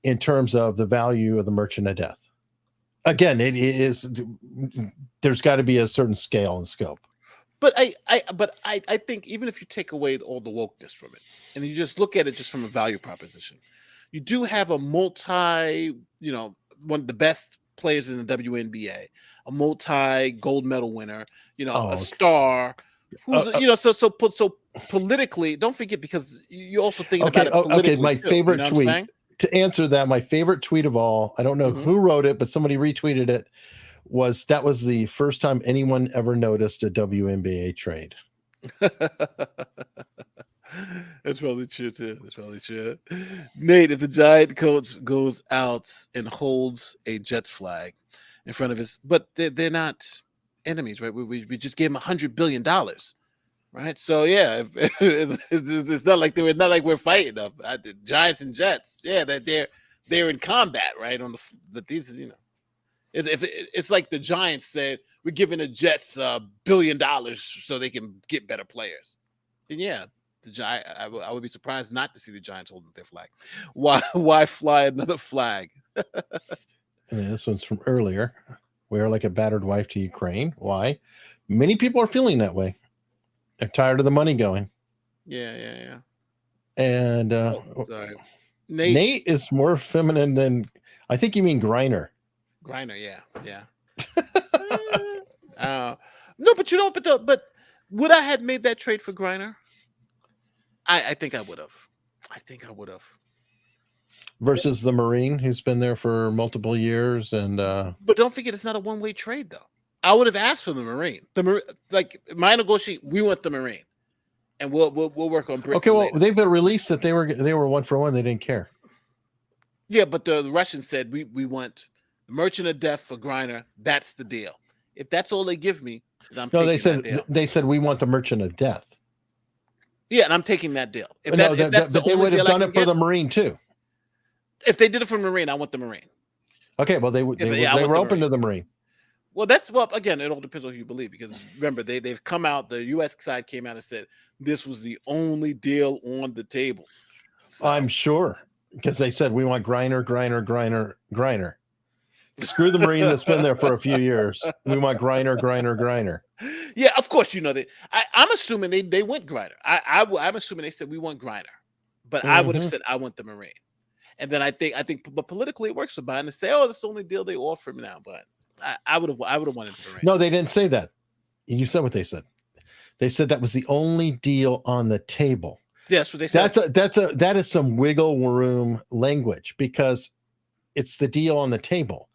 in terms of the value of the Merchant of Death. Again, it is, there's got to be a certain scale and scope. But I think even if you take away all the wokeness from it and you just look at it just from a value proposition, you do have a one of the best players in the WNBA, a multi-gold medal winner, a star, who's so politically. Don't forget, because you also think about it politically. Okay, my favorite you know tweet. To answer that, my favorite tweet of all, I don't know who wrote it, but somebody retweeted it, was the first time anyone ever noticed a WNBA trade. That's probably true too. Nate, if the Giant coach goes out and holds a Jets flag in front of us, but they're not enemies, right? We just gave him $100 billion. Right, so yeah, it's not like we're fighting them. The Giants and Jets, yeah, that they're in combat, right? But these, it's like the Giants said we're giving the Jets $1 billion so they can get better players. Then yeah, I would be surprised not to see the Giants holding their flag. Why fly another flag? This one's from earlier. We are like a battered wife to Ukraine. Why? Many people are feeling that way. They're tired of the money going. Yeah. And sorry. Nate is more feminine than, I think you mean Griner. Griner, yeah. No, but would I have made that trade for Griner? I think I would have. Versus the Marine who's been there for multiple years, and but don't forget, it's not a one-way trade though. I would have asked for the Marine. My negotiation, we want the Marine, and we'll work on Britain. Okay, well, later. they've been released that they were 1-for-1. They didn't care. Yeah, but the Russians said we want the Merchant of Death for Griner. That's the deal. If that's all they give me, then they said we want the Merchant of Death. Yeah, and I'm taking that deal. But they would have done it for the Marine too. If they did it for the Marine, I want the Marine. Okay, well they were open to the Marine. Well, again, it all depends on who you believe, because remember, they've come out, the U.S. side came out and said this was the only deal on the table. So, I'm sure, because they said we want Griner. Screw the Marine that's been there for a few years. We want Griner. Yeah, of course, I'm assuming they went Griner. I'm assuming they said we want Griner, but I would have said I want the Marine. And then I think, but politically it works for Biden to say, oh, that's the only deal they offer him now, but I would have wanted the Marine. No, they didn't say that. You said what they said. They said that was the only deal on the table. Yeah, that's what they said. That is some wiggle room language because it's the deal on the table.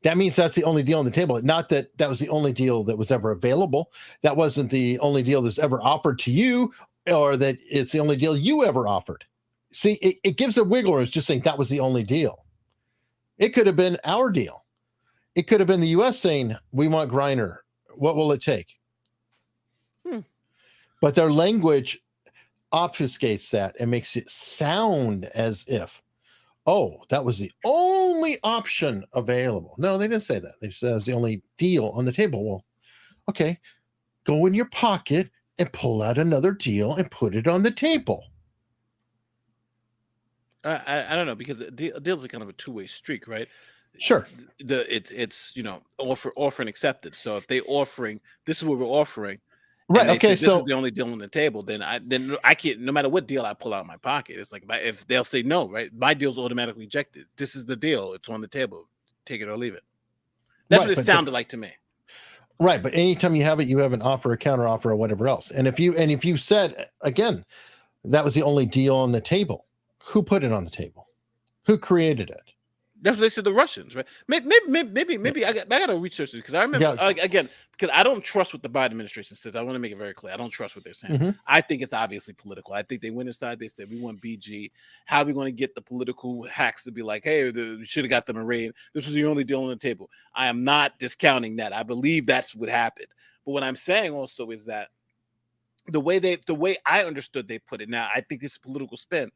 That means that's the only deal on the table. Not that that was the only deal that was ever available. That wasn't the only deal that's ever offered to you, or that it's the only deal you ever offered. See, it gives a wiggle room. It's just saying that was the only deal. It could have been our deal. It could have been the U.S. saying, we want Griner. What will it take? But their language obfuscates that and makes it sound as if, oh, that was the only option available. No, they didn't say that. They said it was the only deal on the table. Well, okay, go in your pocket and pull out another deal and put it on the table. I don't know, because deals are kind of a two-way streak, right? Sure. It's offer and accepted. So if they offering, this is what we're offering, right? Okay, this is the only deal on the table. Then I can't. No matter what deal I pull out of my pocket, it's like if they'll say no, right? My deal's automatically rejected. This is the deal. It's on the table. Take it or leave it. That's what it sounded like to me. Right, but anytime you have it, you have an offer, a counter offer, or whatever else. And if you said again, that was the only deal on the table. Who put it on the table? Who created it? That's what they said, the Russians, right? Maybe I got to research it because I remember again, because I don't trust what the Biden administration says. I want to make it very clear. I don't trust what they're saying. I think it's obviously political. I think they went inside. They said we want BG. How are we going to get the political hacks to be like, hey, we should have got them a raid. This was the only deal on the table. I am not discounting that. I believe that's what happened. But what I'm saying also is that the way I understood they put it. Now I think this is political spin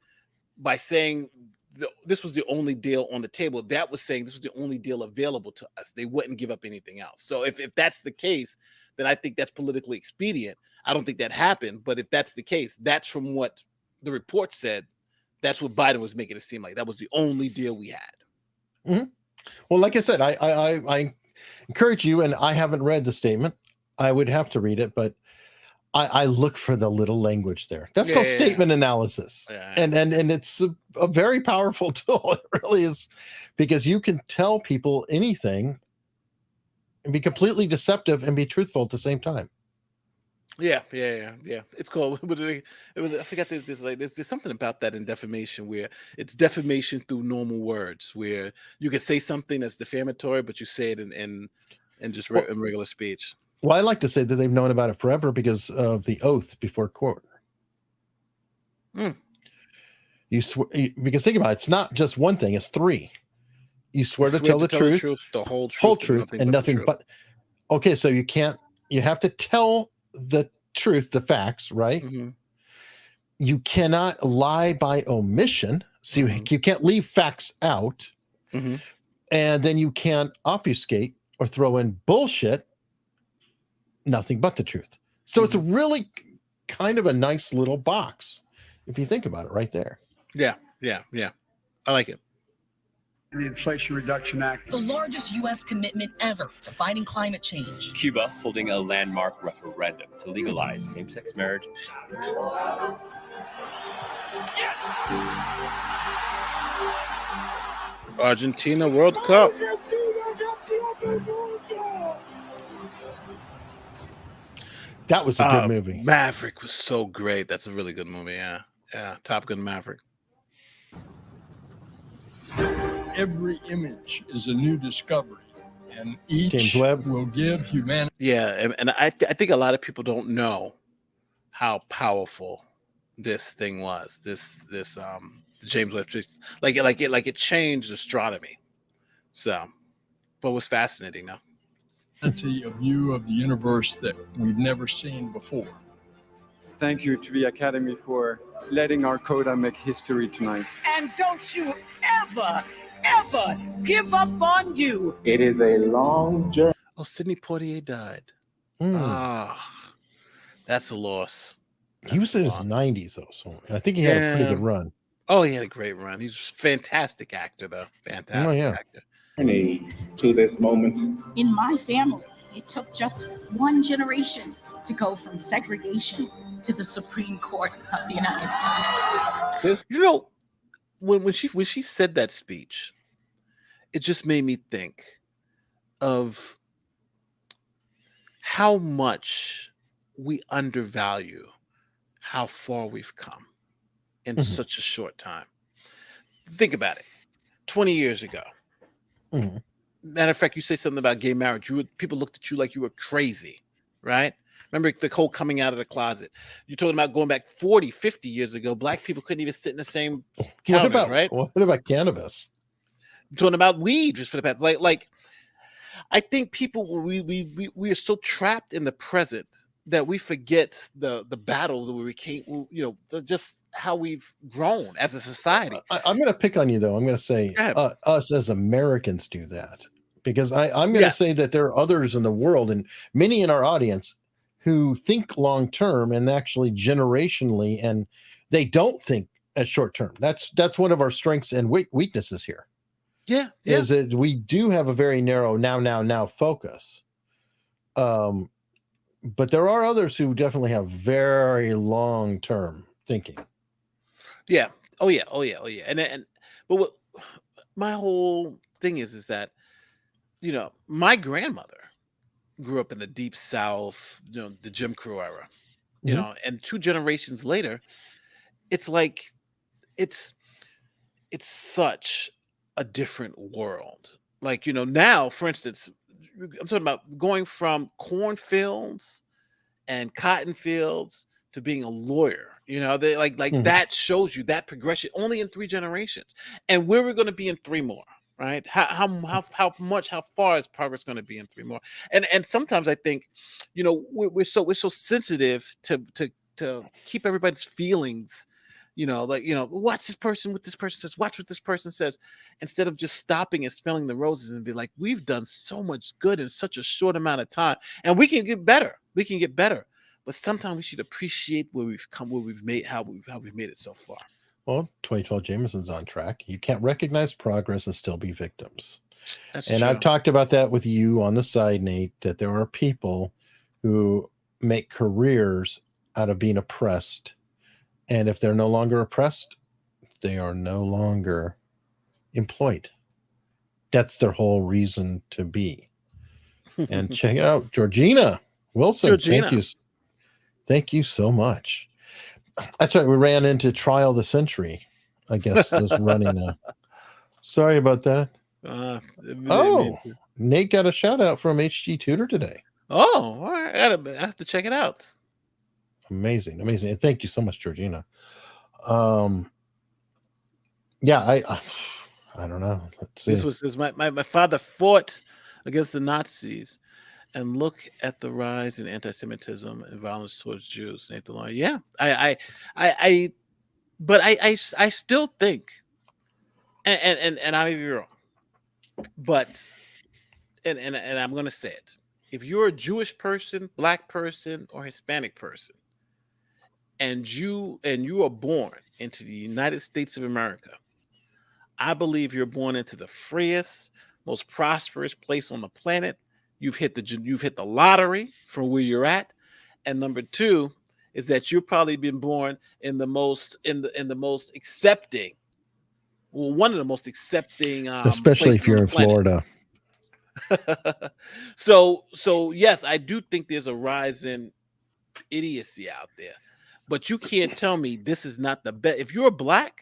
by saying this was the only deal on the table. That was saying this was the only deal available to us. They wouldn't give up anything else. So if that's the case, then I think that's politically expedient. I don't think that happened, but if that's the case, that's from what the report said. That's what Biden was making it seem like. That was the only deal we had. Well, like I said, I encourage you, and I haven't read the statement. I would have to read it, but I look for the little language there. That's called statement analysis. And it's a very powerful tool. It really is, because you can tell people anything and be completely deceptive and be truthful at the same time. Yeah. It's called. It was. I forgot. There's something about that in defamation where it's defamation through normal words, where you can say something that's defamatory, but you say it in just in regular speech. Well, I like to say that they've known about it forever because of the oath before court. You swear, because think about it, it's not just one thing; it's three. You swear to tell the truth, the whole truth, and nothing but. Okay, so you can't. You have to tell the truth, the facts, right? You cannot lie by omission, so you can't leave facts out, and then you can't obfuscate or throw in bullshit. Nothing but the truth. So it's a really kind of a nice little box if you think about it right there. Yeah. I like it. The Inflation Reduction Act. The largest U.S. commitment ever to fighting climate change. Cuba holding a landmark referendum to legalize same-sex marriage. Yes! Argentina World Cup. That was a good movie. Maverick was so great. That's a really good movie. Yeah. Top Gun Maverick. Every image is a new discovery, and each James Webb will give humanity. Yeah, and I think a lot of people don't know how powerful this thing was. This James Webb, like it changed astronomy. So, but it was fascinating though. A view of the universe that we've never seen before. Thank you to the Academy for letting our coda make history tonight. And don't you ever give up on you. It is a long journey. Oh, Sidney Poitier died. That's a loss. He was in his 90s though, so I think he had a pretty good run. Oh, he had a great run. He's a fantastic actor though. Fantastic actor. To this moment. In my family, it took just one generation to go from segregation to the Supreme Court of the United States. You know, when she said that speech, it just made me think of how much we undervalue how far we've come. in Mhm. such a short time. Think about it. 20 years ago. Mhm. Matter of fact, you say something about gay marriage. People looked at you like you were crazy, right? Remember the whole coming out of the closet. You're talking about going back 40, 50 years ago. Black people couldn't even sit in the same counters, right? What about cannabis? You're talking about weed just for the past. Like I think people we are so trapped in the present that we forget the battle that we came, just how we've grown as a society. I'm going to pick on you, though. I'm going to say Go ahead. us as Americans do that, because I'm going to say that there are others in the world, and many in our audience, who think long term and actually generationally, and they don't think as short term. That's one of our strengths and weaknesses here. Yeah. Is that we do have a very narrow now focus. But there are others who definitely have very long term thinking. Yeah. Oh yeah. But what my whole thing is that, my grandmother grew up in the deep South, the Jim Crow era, and 2 generations later, it's like it's such a different world. Like, now, for instance, I'm talking about going from cornfields and cotton fields to being a lawyer. They that shows you that progression only in 3 generations, and where we're going to be in 3 more. Right? How far is progress going to be in 3 more? And sometimes I think, we're so sensitive to keep everybody's feelings. Watch this person, what this person says, watch what this person says, instead of just stopping and smelling the roses and be like, we've done so much good in such a short amount of time, and we can get better. But sometimes we should appreciate where we've come, where we've made, how we've made it so far. Well, 2012 Jameson's on track. You can't recognize progress and still be victims. That's and true. I've talked about that with you on the side, Nate, that there are people who make careers out of being oppressed. And if they're no longer oppressed, they are no longer employed. That's their whole reason to be. And check it out, Georgina Wilson. Georgina. Thank you so much. That's right. We ran into Trial of the Century, I guess, was running. Sorry about that. Nate got a shout out from HG Tutor today. Oh, all right. I have to check it out. Amazing. And thank you so much, Georgina. Yeah, I don't know. Let's see. This was my father fought against the Nazis, and look at the rise in anti-Semitism and violence towards Jews. Nathan Lyon. Yeah, but I still think, and I may be wrong, but and I'm going to say it. If you're a Jewish person, Black person, or Hispanic person, and you are born into the United States of America, I believe you're born into the freest, most prosperous place on the planet. You've hit the lottery from where you're at, and number 2 is that you've probably been born in the most accepting, one of the most accepting, especially if you're in Florida. So yes, I do think there's a rise in idiocy out there, but you can't tell me this is not the best. If you're Black,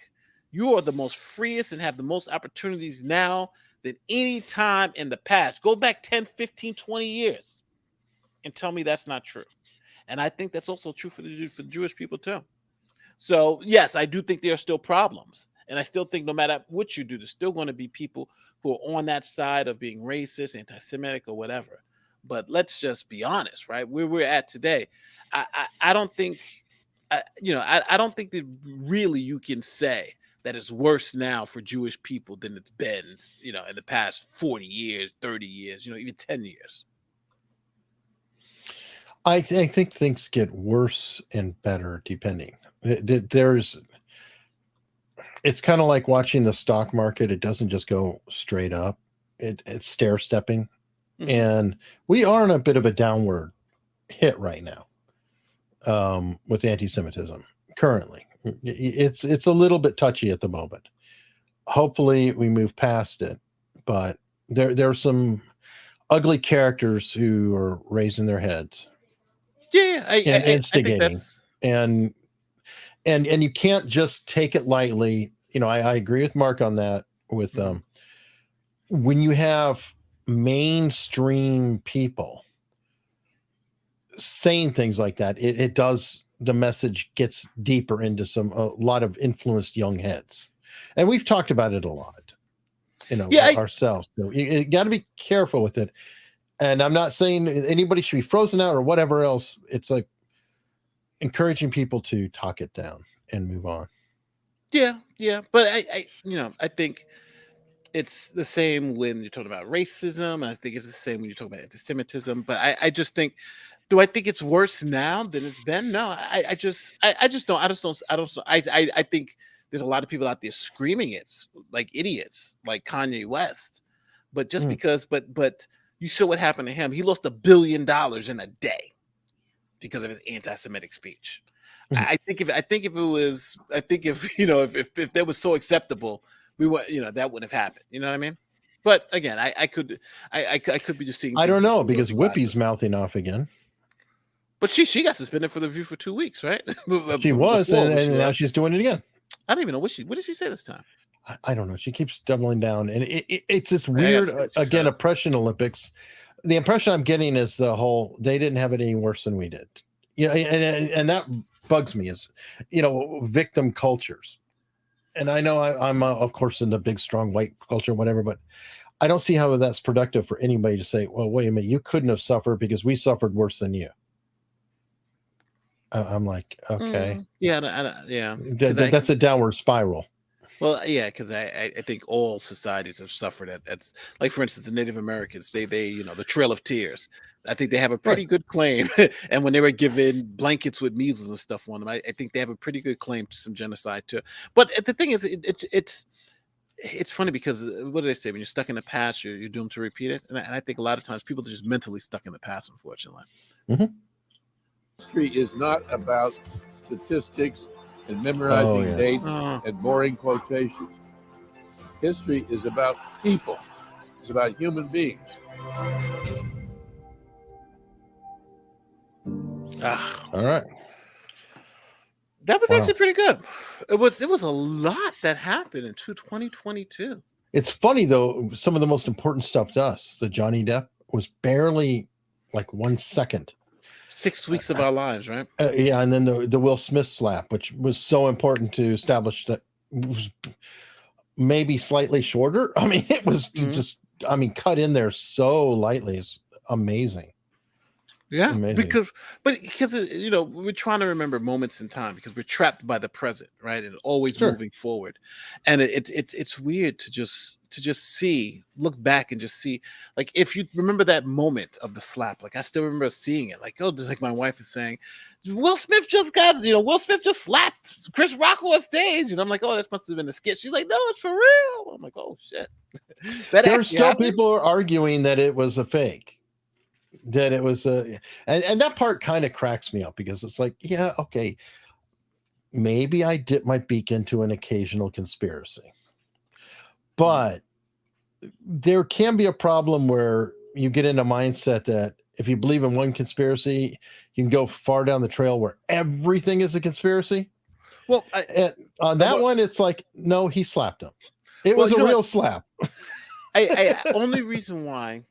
you are the most freest and have the most opportunities now than any time in the past. Go back 10, 15, 20 years and tell me that's not true. And I think that's also true for the Jewish people too. So yes, I do think there are still problems. And I still think no matter what you do, there's still going to be people who are on that side of being racist, anti-Semitic, or whatever. But let's just be honest, right? Where we're at today, I don't think, I don't think that really you can say that it's worse now for Jewish people than it's been, in the past 40 years, 30 years, even 10 years. I think things get worse and better depending. It's kind of like watching the stock market. It doesn't just go straight up. It's stair stepping. Mm-hmm. And we are in a bit of a downward hit right now with anti-Semitism currently. It's a little bit touchy at the moment. Hopefully we move past it, but there are some ugly characters who are raising their heads. Yeah, and instigating. And and you can't just take it lightly. You know, I agree with Mark on that. With when you have mainstream people saying things like that, it does, the message gets deeper into a lot of influenced young heads, and we've talked about it a lot, you know, ourselves. So you got to be careful with it. And I'm not saying anybody should be frozen out or whatever else. It's like encouraging people to talk it down and move on. Yeah, but I think it's the same when you're talking about racism. I think it's the same when you're talking about anti-Semitism. But I just think, do I think it's worse now than it's been? No, I just don't. I think there's a lot of people out there screaming it's like idiots, like Kanye West. But just because, but you saw what happened to him. He lost $1 billion in a day because of his anti-Semitic speech. I think if that was so acceptable, we would, that wouldn't have happened. You know what I mean? But again, I could be just seeing. I don't know, because Whoopi's mouthing off again. But she got suspended for The View for 2 weeks, right? She was, and now she's doing it again. I don't even know what did she say this time. I don't know. She keeps doubling down, and it's this weird again oppression Olympics. The impression I'm getting is they didn't have it any worse than we did. Yeah, and that bugs me, is victim cultures. And I know I'm of course in the big strong white culture, whatever, but I don't see how that's productive for anybody to say, well, wait a minute, you couldn't have suffered because we suffered worse than you. I'm like, okay, that's a downward spiral. Well, yeah, because I think all societies have suffered at like, for instance, the Native Americans, they the Trail of Tears. I think they have a pretty good claim. And when they were given blankets with measles and stuff on them, I think they have a pretty good claim to some genocide too. But the thing is, it's funny because what do they say? When you're stuck in the past, you're doomed to repeat it. And I think a lot of times people are just mentally stuck in the past, unfortunately. Mm-hmm. History is not about statistics and memorizing dates and boring quotations. History is about people. It's about human beings. All right. That was actually pretty good. It was a lot that happened in 2022. It's funny though, some of the most important stuff to us, the Johnny Depp, was barely like 1 second. 6 weeks of our lives, right? Yeah, and then the Will Smith slap, which was so important to establish, that was maybe slightly shorter. I mean, it was just, cut in there so lightly. It's amazing. Yeah, amazing. because we're trying to remember moments in time because we're trapped by the present, right? And always moving forward. And it's weird to just look back and just see, like, if you remember that moment of the slap, like I still remember seeing it, like, like my wife is saying, Will Smith just slapped Chris Rock on stage, and I'm like, oh, that must have been a skit. She's like, no, it's for real. I'm like, oh shit. There's still people arguing that it was a fake. That it was and that part kind of cracks me up, because it's like, yeah, okay, maybe I dip my beak into an occasional conspiracy, but there can be a problem where you get in a mindset that if you believe in one conspiracy, you can go far down the trail where everything is a conspiracy. Well, on that one, it's like, no, he slapped him. It was a real slap. I only reason why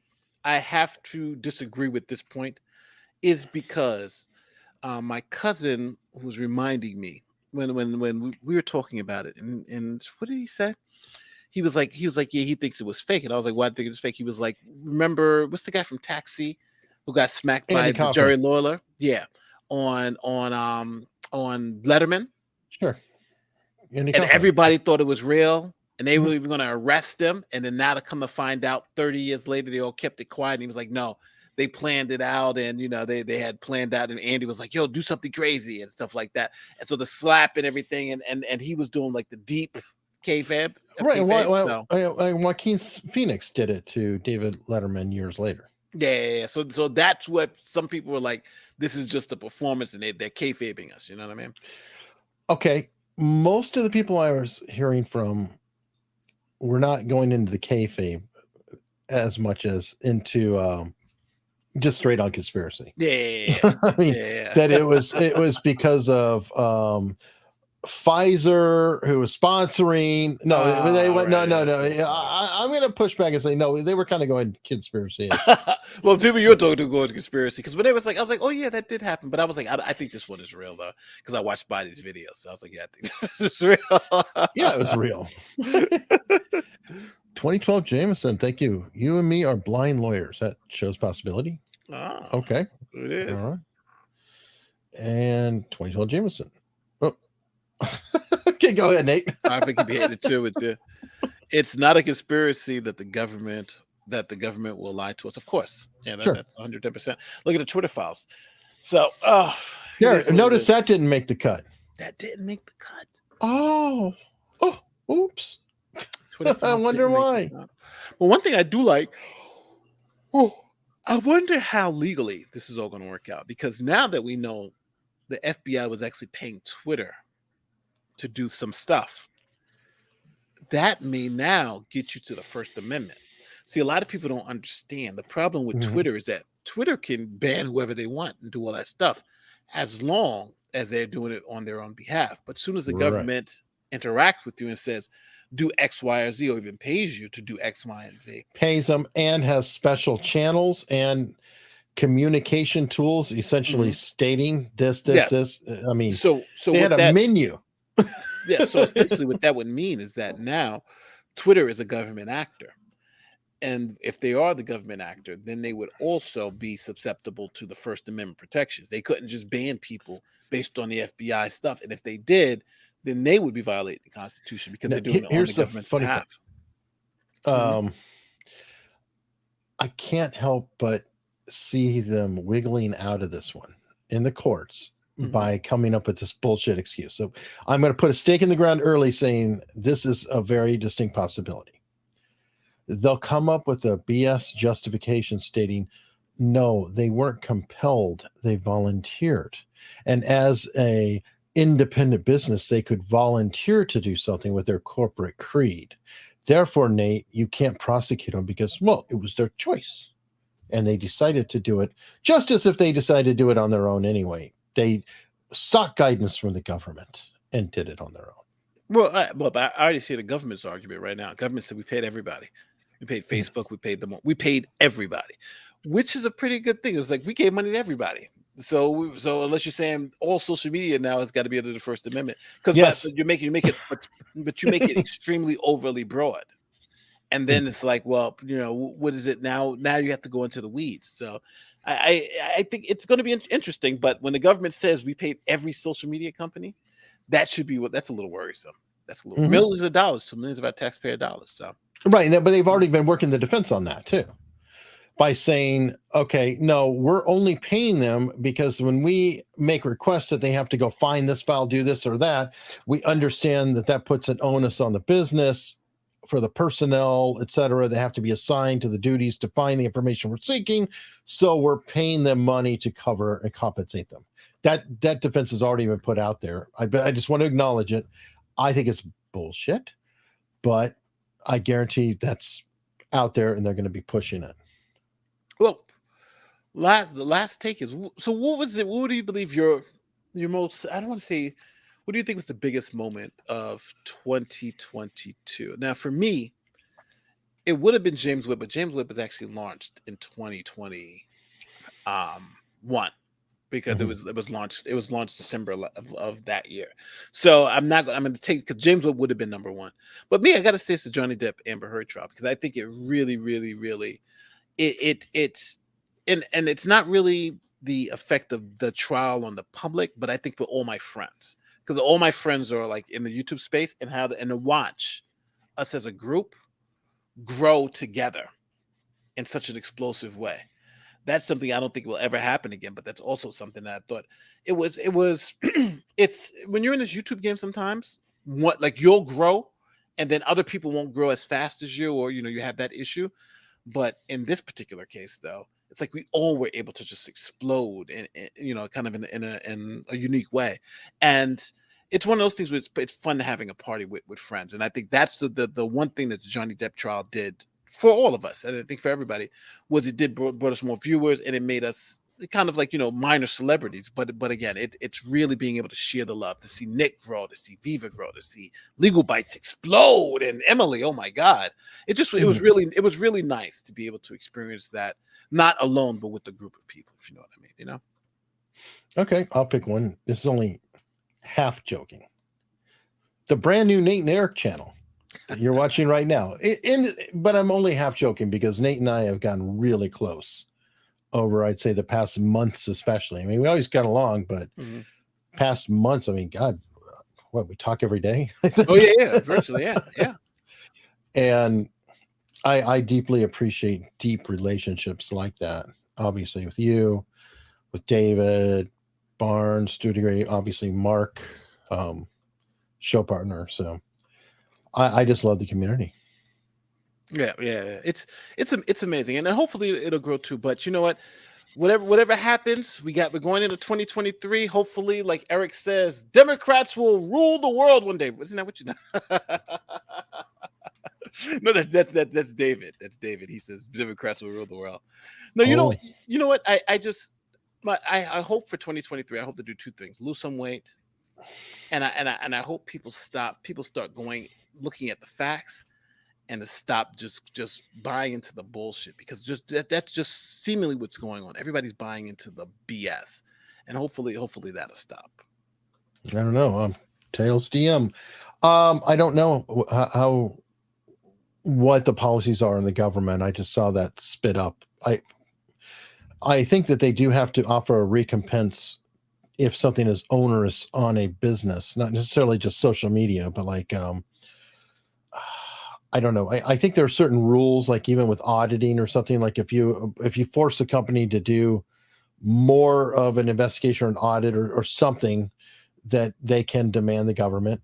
I have to disagree with this point is because my cousin was reminding me when we were talking about it, and what did he say? He was like, yeah, he thinks it was fake, and I was like, why do you think it was fake? He was like, remember, what's the guy from Taxi who got smacked by Jerry Lawler? Yeah, on Letterman. Sure. And everybody thought it was real. And they were even going to arrest him. And then now to come to find out 30 years later, they all kept it quiet. And he was like, no, they planned it out. And, they had planned out. And Andy was like, yo, do something crazy and stuff like that. And so the slap and everything. And he was doing like the deep kayfabe. Right. Joaquin Phoenix did it to David Letterman years later. Yeah. So that's what some people were like, this is just a performance and they're kayfabing us. You know what I mean? Okay. Most of the people I was hearing from we're not going into the kayfabe as much as into just straight on conspiracy. Yeah. I mean, that it was because of Pfizer, who was sponsoring. No, they went. No. I'm going to push back and say no. They were kind of going conspiracy. Well, people you're talking to go to conspiracy because when it was like, I was like, oh yeah, that did happen. But I was like, I think this one is real though because I watched Biden's videos. So I was like, yeah, I think this is real. Yeah, it was real. 2012 Jameson. Thank you. You and me are blind lawyers. That shows possibility. Ah, Okay. it is. All right. And 2012 Jameson. Oh. Okay, go ahead, Nate. I think you'd be hated too. It's not a conspiracy that the government will lie to us. Of course, yeah, Sure. that's 110%. Look at the Twitter files. So, Yeah, notice that didn't make the cut. that didn't make the cut. Oh, oops. Twitter I files wonder didn't make why. the cut. Well, one thing I do like. I wonder how legally this is all going to work out because now that we know the FBI was actually paying Twitter to do some stuff, that may now get you to the First Amendment. See, a lot of people don't understand the problem with Mhm. Twitter is that Twitter can ban whoever they want and do all that stuff as long as they're doing it on their own behalf. But as soon as the Right. government interacts with you and says, do X, Y, or Z, or even pays you to do X, Y, and Z, Pays them and has special channels and communication tools, essentially stating this. Yes. I mean, so they had with a that, menu. yeah. So essentially, what that would mean is that now Twitter is a government actor, and if they are the government actor, then they would also be susceptible to the First Amendment protections. They couldn't just ban people based on the FBI stuff, and if they did, then they would be violating the Constitution because they're doing it on the Here's the government's funny behalf. part. I can't help but see them wiggling out of this one in the courts by coming up with this bullshit excuse. So I'm going to put a stake in the ground early saying this is a very distinct possibility. They'll come up with a BS justification stating, no, they weren't compelled, they volunteered. And as a independent business, they could volunteer to do something with their corporate creed. Therefore, Nate, you can't prosecute them because, well, it was their choice. And they decided to do it just as if they decided to do it on their own anyway. They sought guidance from the government and did it on their own. Well, I already see the government's argument right now. Government said we paid everybody. We paid Facebook. We paid them. We paid everybody, which is a pretty good thing. It was like we gave money to everybody. So unless you're saying all social media now has got to be under the First Amendment, because Yes. you make it, but you make it extremely overly broad, and then it's like, well, what is it now? Now you have to go into the weeds. So I think it's going to be interesting. But when the government says we paid every social media company, that should be that's a little worrisome. That's a little millions of dollars to millions of our taxpayer dollars. So right, but they've already been working the defense on that too, by saying, okay, no, we're only paying them because when we make requests that they have to go find this file, do this or that, we understand that puts an onus on the business for the personnel, et cetera. They have to be assigned to the duties to find the information we're seeking. So we're paying them money to cover and compensate them. That defense has already been put out there. I just want to acknowledge it. I think it's bullshit, but I guarantee that's out there and they're going to be pushing it. Well, the last take is, so what was it? What do you believe your most, I don't want to say, what do you think was the biggest moment of 2022? Now, for me, it would have been James Webb, but James Webb was actually launched in 2021 because it was launched December of that year. So I'm going to take, because James Webb would have been number one. But me, I got to say it's the Johnny Depp Amber Heard trial because I think it really, really, really, it's not really the effect of the trial on the public, but I think with all my friends, because all my friends are like in the YouTube space and to watch us as a group grow together in such an explosive way. That's something I don't think will ever happen again, but that's also something that I thought it was it's when you're in this YouTube game sometimes, you'll grow and then other people won't grow as fast as you, or you have that issue. But in this particular case, though, it's like we all were able to just explode, in kind of in a unique way. And it's one of those things where it's fun having a party with friends. And I think that's the one thing that the Johnny Depp trial did for all of us, and I think for everybody, was it brought us more viewers, and it made us kind of like, you know, minor celebrities, but again, it's really being able to share the love, to see Nick grow, to see Viva grow, to see Legal Bites explode, and Emily, oh my God, it was really nice to be able to experience that, not alone, but with a group of people, if you know what I mean, you know. Okay, I'll pick one. This is only half joking. The brand new Nate and Eric channel that you're watching right now. But I'm only half joking because Nate and I have gotten really close over, I'd say, the past months, especially. I mean, we always got along, but past months, I mean, God, what, we talk every day? Oh yeah, virtually, yeah. And I deeply appreciate deep relationships like that. Obviously, with you, with David, Barnes, Studio, obviously Mark, show partner. So I just love the community. Yeah. It's amazing, and then hopefully it'll grow too. But you know what? Whatever happens, we're going into 2023. Hopefully, like Eric says, Democrats will rule the world one day. Isn't that what you know? No, that's David. That's David. He says Democrats will rule the world. No, you know what? I hope for 2023. I hope to do two things: lose some weight, and I hope people start looking at the facts, and to stop just buying into the bullshit, because that's just seemingly what's going on. Everybody's buying into the BS, and hopefully that'll stop. I don't know. Tails DM. I don't know what the policies are in the government. I just saw that spit up. I think that they do have to offer a recompense if something is onerous on a business, not necessarily just social media, but like, I don't know. I think there are certain rules, like even with auditing or something, like if you force a company to do more of an investigation or an audit or something, that they can demand the government,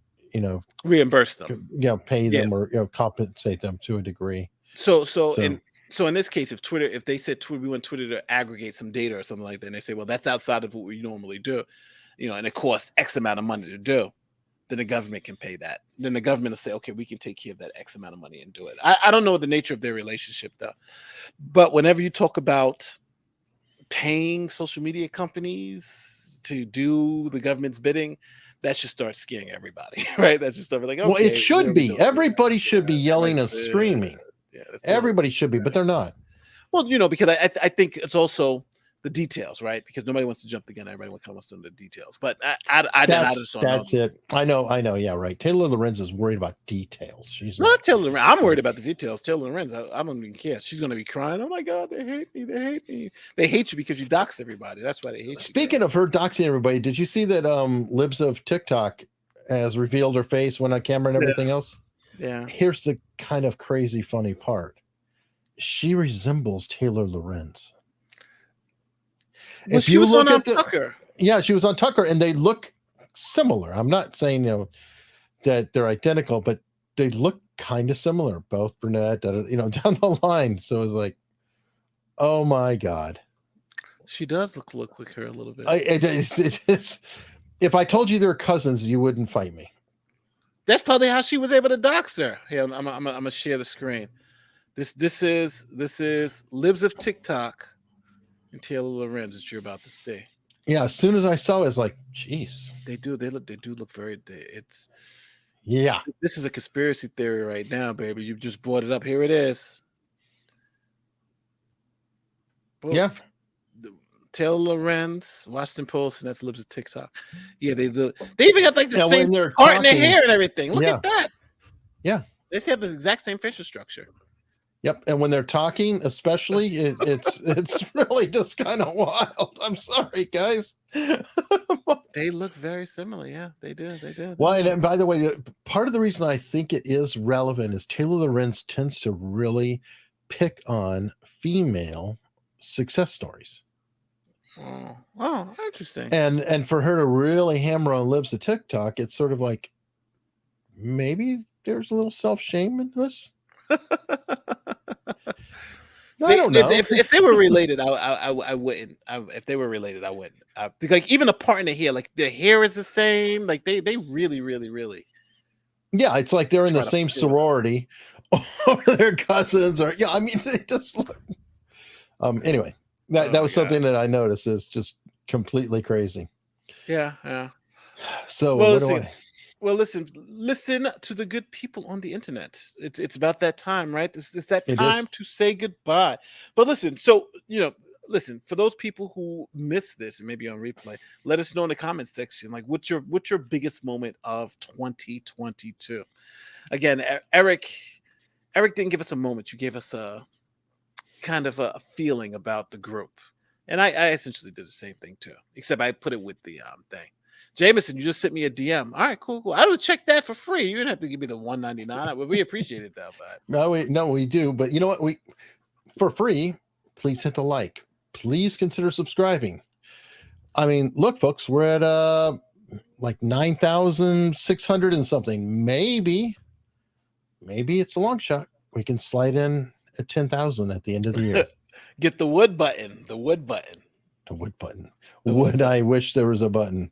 reimburse them, pay them or compensate them to a degree. So in this case, if they said we want Twitter to aggregate some data or something like that, and they say, well, that's outside of what we normally do, and it costs X amount of money to do, then the government can pay that. Then the government will say, okay, we can take care of that X amount of money and do it. I don't know the nature of their relationship though, but whenever you talk about paying social media companies to do the government's bidding, that should start scaring everybody, right? That's just something like, okay, well, it should be. Everybody should be yelling and screaming. Everybody should be, but they're not. Well, because I think it's also the details, right? Because nobody wants to jump the gun. Everybody kind of wants to know the details. But that's it. I know. Yeah, right. Taylor Lorenz is worried about details. She's not Taylor Lorenz. I'm worried about the details. Taylor Lorenz, I don't even care. She's going to be crying. Oh my God, they hate me. They hate me. They hate you because you dox everybody. That's why they hate you. Speaking of her doxing everybody, did you see that Libs of TikTok has revealed her face, went on camera and everything else? Yeah. Here's the kind of crazy funny part. She resembles Taylor Lorenz. Well, she was on Tucker. Yeah, she was on Tucker, and they look similar. I'm not saying that they're identical, but they look kind of similar. Both brunette, down the line. So it's like, oh my God, she does look like her a little bit. It's if I told you they're cousins, you wouldn't fight me. That's probably how she was able to dox her. Here, I'm gonna share the screen. This is Libs of TikTok and Taylor Lorenz that you're about to see. Yeah, as soon as I saw it, it's like, geez. They do look very. It's This is a conspiracy theory right now, baby. You just brought it up. Here it is. Boom. Yeah. Taylor Lorenz, Washington Post, and that's Libs of TikTok. Yeah, they even got like the same part in their hair and everything. Look at that. Yeah. They have the exact same facial structure. Yep, and when they're talking, especially, it's really just kind of wild. I'm sorry, guys. They look very similar. Yeah, they do. Well, and by the way, part of the reason I think it is relevant is Taylor Lorenz tends to really pick on female success stories. Oh, interesting. And for her to really hammer on Libs of TikTok, it's sort of like maybe there's a little self-shame in this. I don't know. If they were related, I wouldn't. If they were related, I wouldn't. Like even a part in the hair, like the hair is the same. Like they really. Yeah, it's like they're in the same sorority, or their cousins, or I mean, they just look. Anyway, That was something that I noticed is just completely crazy. Yeah. So well, what do listen, I? well, listen to the good people on the internet. It's about that time, right? It's that It time is. to say goodbye. But listen, so listen, for those people who missed this and maybe on replay, let us know in the comments section, like what's your biggest moment of 2022? Again, Eric didn't give us a moment. You gave us a kind of a feeling about the group. And I essentially did the same thing too, except I put it with the thing. Jameson, you just sent me a DM. All right, cool. I would check that for free. You didn't have to give me the $1.99. We appreciate it though, but No, we do. But you know what? For free, please hit the like. Please consider subscribing. I mean, look, folks, we're at like 9,600 and something. Maybe it's a long shot. We can slide in at 10,000 at the end of the year. get the wood button. The wood button. The wood button. The wood Would I wish there was a button?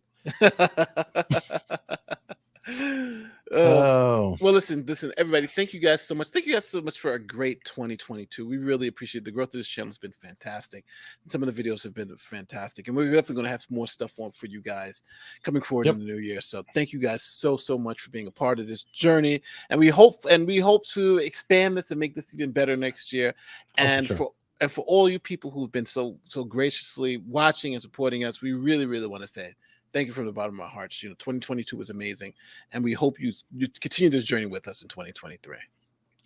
Oh. Well, listen, everybody. Thank you guys so much. Thank you guys so much for a great 2022. We really appreciate the growth of this channel. Has been fantastic. Some of the videos have been fantastic, and we're definitely going to have more stuff on for you guys coming forward in the new year. So, thank you guys so much for being a part of this journey, and we hope to expand this and make this even better next year. And for all you people who've been so graciously watching and supporting us, we really want to say thank you from the bottom of our hearts. 2022 was amazing, and we hope you continue this journey with us in 2023.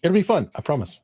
It'll be fun, I promise.